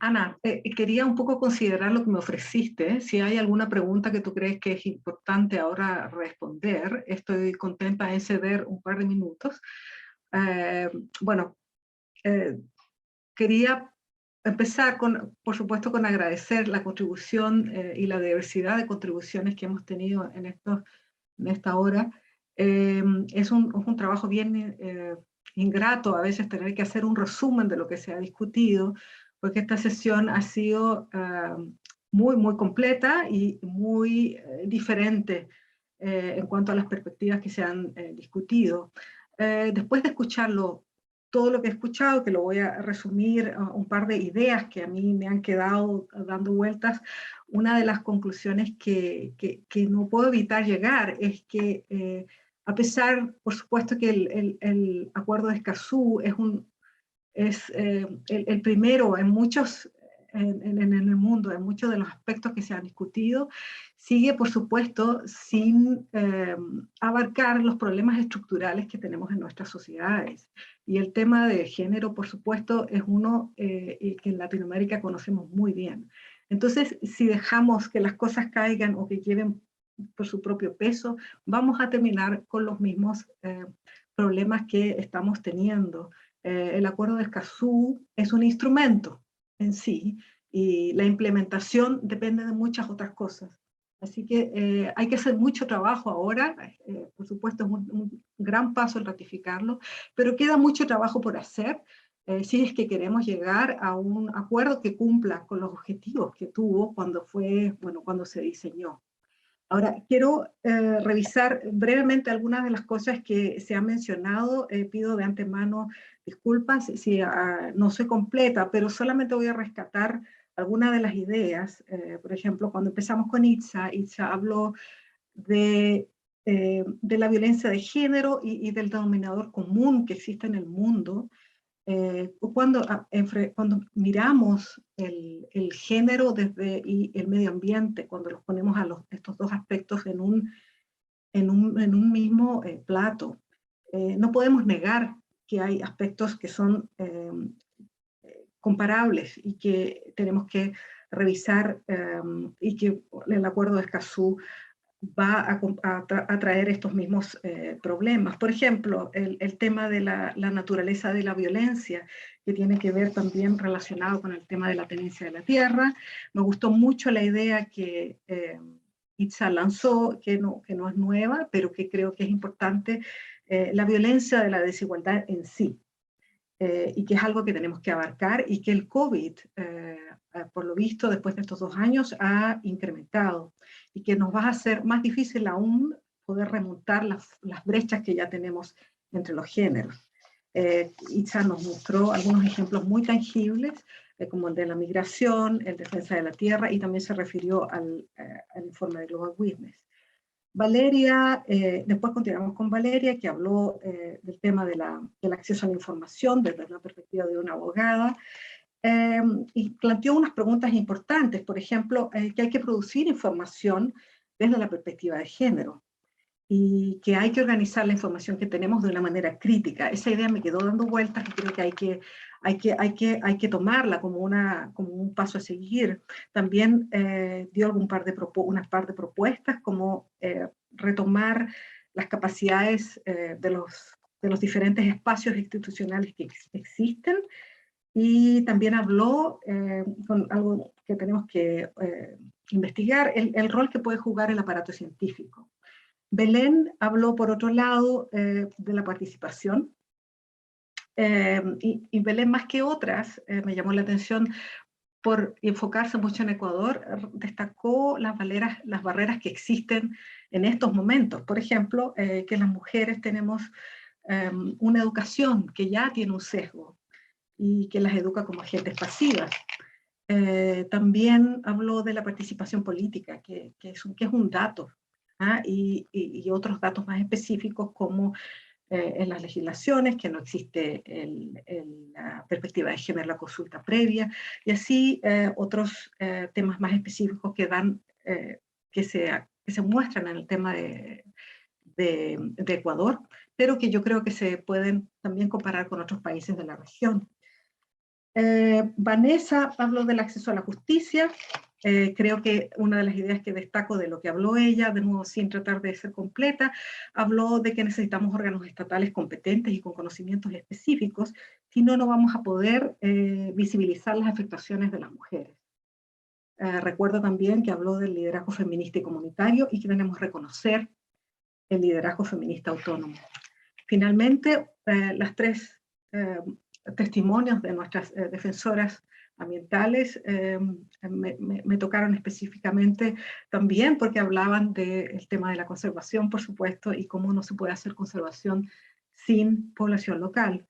Ana, quería un poco considerar lo que me ofreciste. Si hay alguna pregunta que tú crees que es importante ahora responder, estoy contenta en ceder un par de minutos. Quería empezar, por supuesto, con agradecer la contribución y la diversidad de contribuciones que hemos tenido en esta hora. Es un trabajo bien ingrato a veces tener que hacer un resumen de lo que se ha discutido, porque esta sesión ha sido muy, muy completa y muy diferente en cuanto a las perspectivas que se han discutido. Después de escucharlo, todo lo que he escuchado, que lo voy a resumir, un par de ideas que a mí me han quedado dando vueltas, una de las conclusiones que no puedo evitar llegar es que a pesar, por supuesto, que el Acuerdo de Escazú es el primero en muchos, en el mundo, en muchos de los aspectos que se han discutido, sigue, por supuesto, sin abarcar los problemas estructurales que tenemos en nuestras sociedades. Y el tema de género, por supuesto, es uno que en Latinoamérica conocemos muy bien. Entonces, si dejamos que las cosas caigan o que lleven por su propio peso, vamos a terminar con los mismos problemas que estamos teniendo. El Acuerdo de Escazú es un instrumento en sí, y la implementación depende de muchas otras cosas. Así que hay que hacer mucho trabajo ahora, por supuesto es un gran paso el ratificarlo, pero queda mucho trabajo por hacer si es que queremos llegar a un acuerdo que cumpla con los objetivos que tuvo cuando se diseñó. Ahora, quiero revisar brevemente algunas de las cosas que se han mencionado. Pido de antemano disculpas si no soy completa, pero solamente voy a rescatar algunas de las ideas. Por ejemplo, cuando empezamos con Itza habló de la violencia de género y del denominador común que existe en el mundo. Cuando miramos el género y el medio ambiente, cuando los ponemos a estos dos aspectos en un mismo plato, no podemos negar que hay aspectos que son comparables y que tenemos que revisar y que el Acuerdo de Escazú va a traer estos mismos problemas. Por ejemplo, el tema de la naturaleza de la violencia, que tiene que ver también relacionado con el tema de la tenencia de la tierra. Me gustó mucho la idea que Itza lanzó, que no es nueva, pero que creo que es importante, la violencia de la desigualdad en sí, y que es algo que tenemos que abarcar y que el COVID, por lo visto, después de estos 2 años, ha incrementado y que nos va a hacer más difícil aún poder remontar las brechas que ya tenemos entre los géneros. Itza nos mostró algunos ejemplos muy tangibles, como el de la migración, el de defensa de la tierra, y también se refirió al informe de Global Witness. Valeria, después continuamos con Valeria, que habló del tema del acceso a la información desde la perspectiva de una abogada, y planteó unas preguntas importantes, por ejemplo, que hay que producir información desde la perspectiva de género, y que hay que organizar la información que tenemos de una manera crítica. Esa idea me quedó dando vueltas y creo que hay que tomarla como un paso a seguir. También dio unas par de propuestas, como retomar las capacidades de los diferentes espacios institucionales que existen, y también habló con algo que tenemos que investigar, el rol que puede jugar el aparato científico. Belén habló, por otro lado, de la participación, y Belén, más que otras, me llamó la atención por enfocarse mucho en Ecuador, destacó las barreras que existen en estos momentos. Por ejemplo, que las mujeres tenemos una educación que ya tiene un sesgo y que las educa como agentes pasivas. También habló de la participación política, que es un dato, y otros datos más específicos como en las legislaciones, que no existe la perspectiva de género, la consulta previa, y así otros temas más específicos que se muestran en el tema de Ecuador, pero que yo creo que se pueden también comparar con otros países de la región. Vanessa habló del acceso a la justicia. Creo que una de las ideas que destaco de lo que habló ella, de nuevo sin tratar de ser completa, habló de que necesitamos órganos estatales competentes y con conocimientos específicos, si no, no vamos a poder visibilizar las afectaciones de las mujeres. Recuerdo también que habló del liderazgo feminista y comunitario y que tenemos que reconocer el liderazgo feminista autónomo. Finalmente, las tres testimonios de nuestras defensoras ambientales me tocaron específicamente también porque hablaban del tema de la conservación, por supuesto, y cómo no se puede hacer conservación sin población local.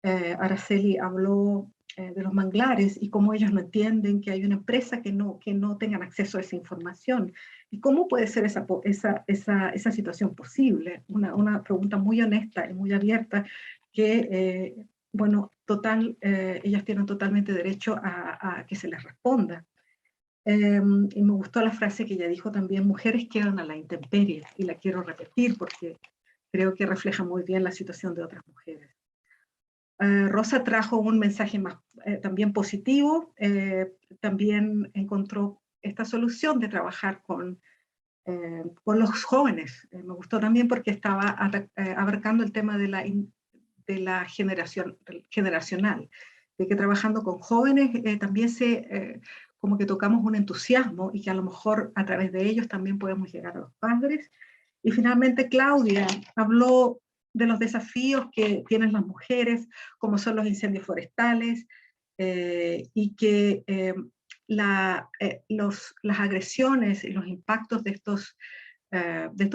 Araceli habló de los manglares y cómo ellos no entienden que hay una empresa que no tengan acceso a esa información. ¿Y cómo puede ser esa situación posible? Una pregunta muy honesta y muy abierta que, bueno, ellas tienen totalmente derecho a que se les responda. Y me gustó la frase que ella dijo también, mujeres quedan a la intemperie, y la quiero repetir porque creo que refleja muy bien la situación de otras mujeres. Rosa trajo un mensaje más también positivo, también encontró esta solución de trabajar con los jóvenes. Me gustó también porque estaba abarcando el tema de la generacional, de que trabajando con jóvenes también como que tocamos un entusiasmo y que a lo mejor a través de ellos también podemos llegar a los padres. Y finalmente Claudia habló de los desafíos que tienen las mujeres, como son los incendios forestales, y que las agresiones y los impactos de estos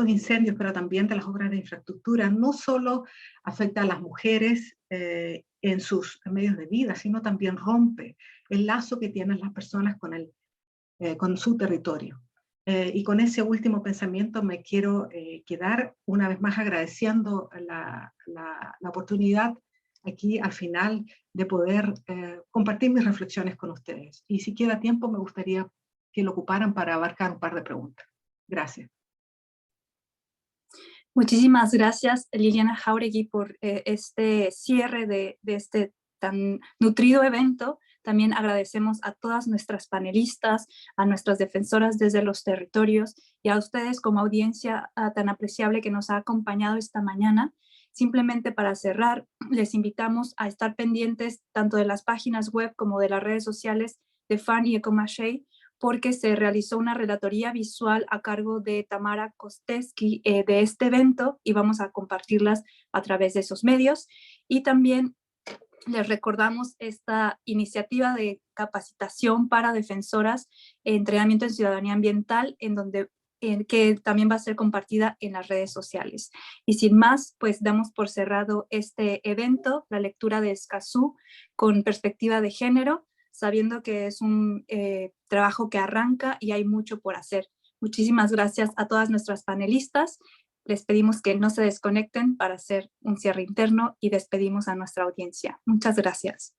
incendios, pero también de las obras de infraestructura, no solo afecta a las mujeres en sus medios de vida, sino también rompe el lazo que tienen las personas con su territorio. Y con ese último pensamiento me quiero quedar una vez más agradeciendo la oportunidad aquí al final de poder compartir mis reflexiones con ustedes. Y si queda tiempo me gustaría que lo ocuparan para abarcar un par de preguntas. Gracias. Muchísimas gracias, Liliana Jáuregui, por este cierre de este tan nutrido evento. También agradecemos a todas nuestras panelistas, a nuestras defensoras desde los territorios y a ustedes como audiencia tan apreciable que nos ha acompañado esta mañana. Simplemente para cerrar, les invitamos a estar pendientes tanto de las páginas web como de las redes sociales de FARN y ECOMACHEI, porque se realizó una relatoría visual a cargo de Tamara Kosteski de este evento y vamos a compartirlas a través de esos medios. Y también les recordamos esta iniciativa de capacitación para defensoras, entrenamiento en ciudadanía ambiental, que también va a ser compartida en las redes sociales. Y sin más, pues damos por cerrado este evento, la lectura de Escazú con perspectiva de género, sabiendo que es un trabajo que arranca y hay mucho por hacer. Muchísimas gracias a todas nuestras panelistas. Les pedimos que no se desconecten para hacer un cierre interno y despedimos a nuestra audiencia. Muchas gracias.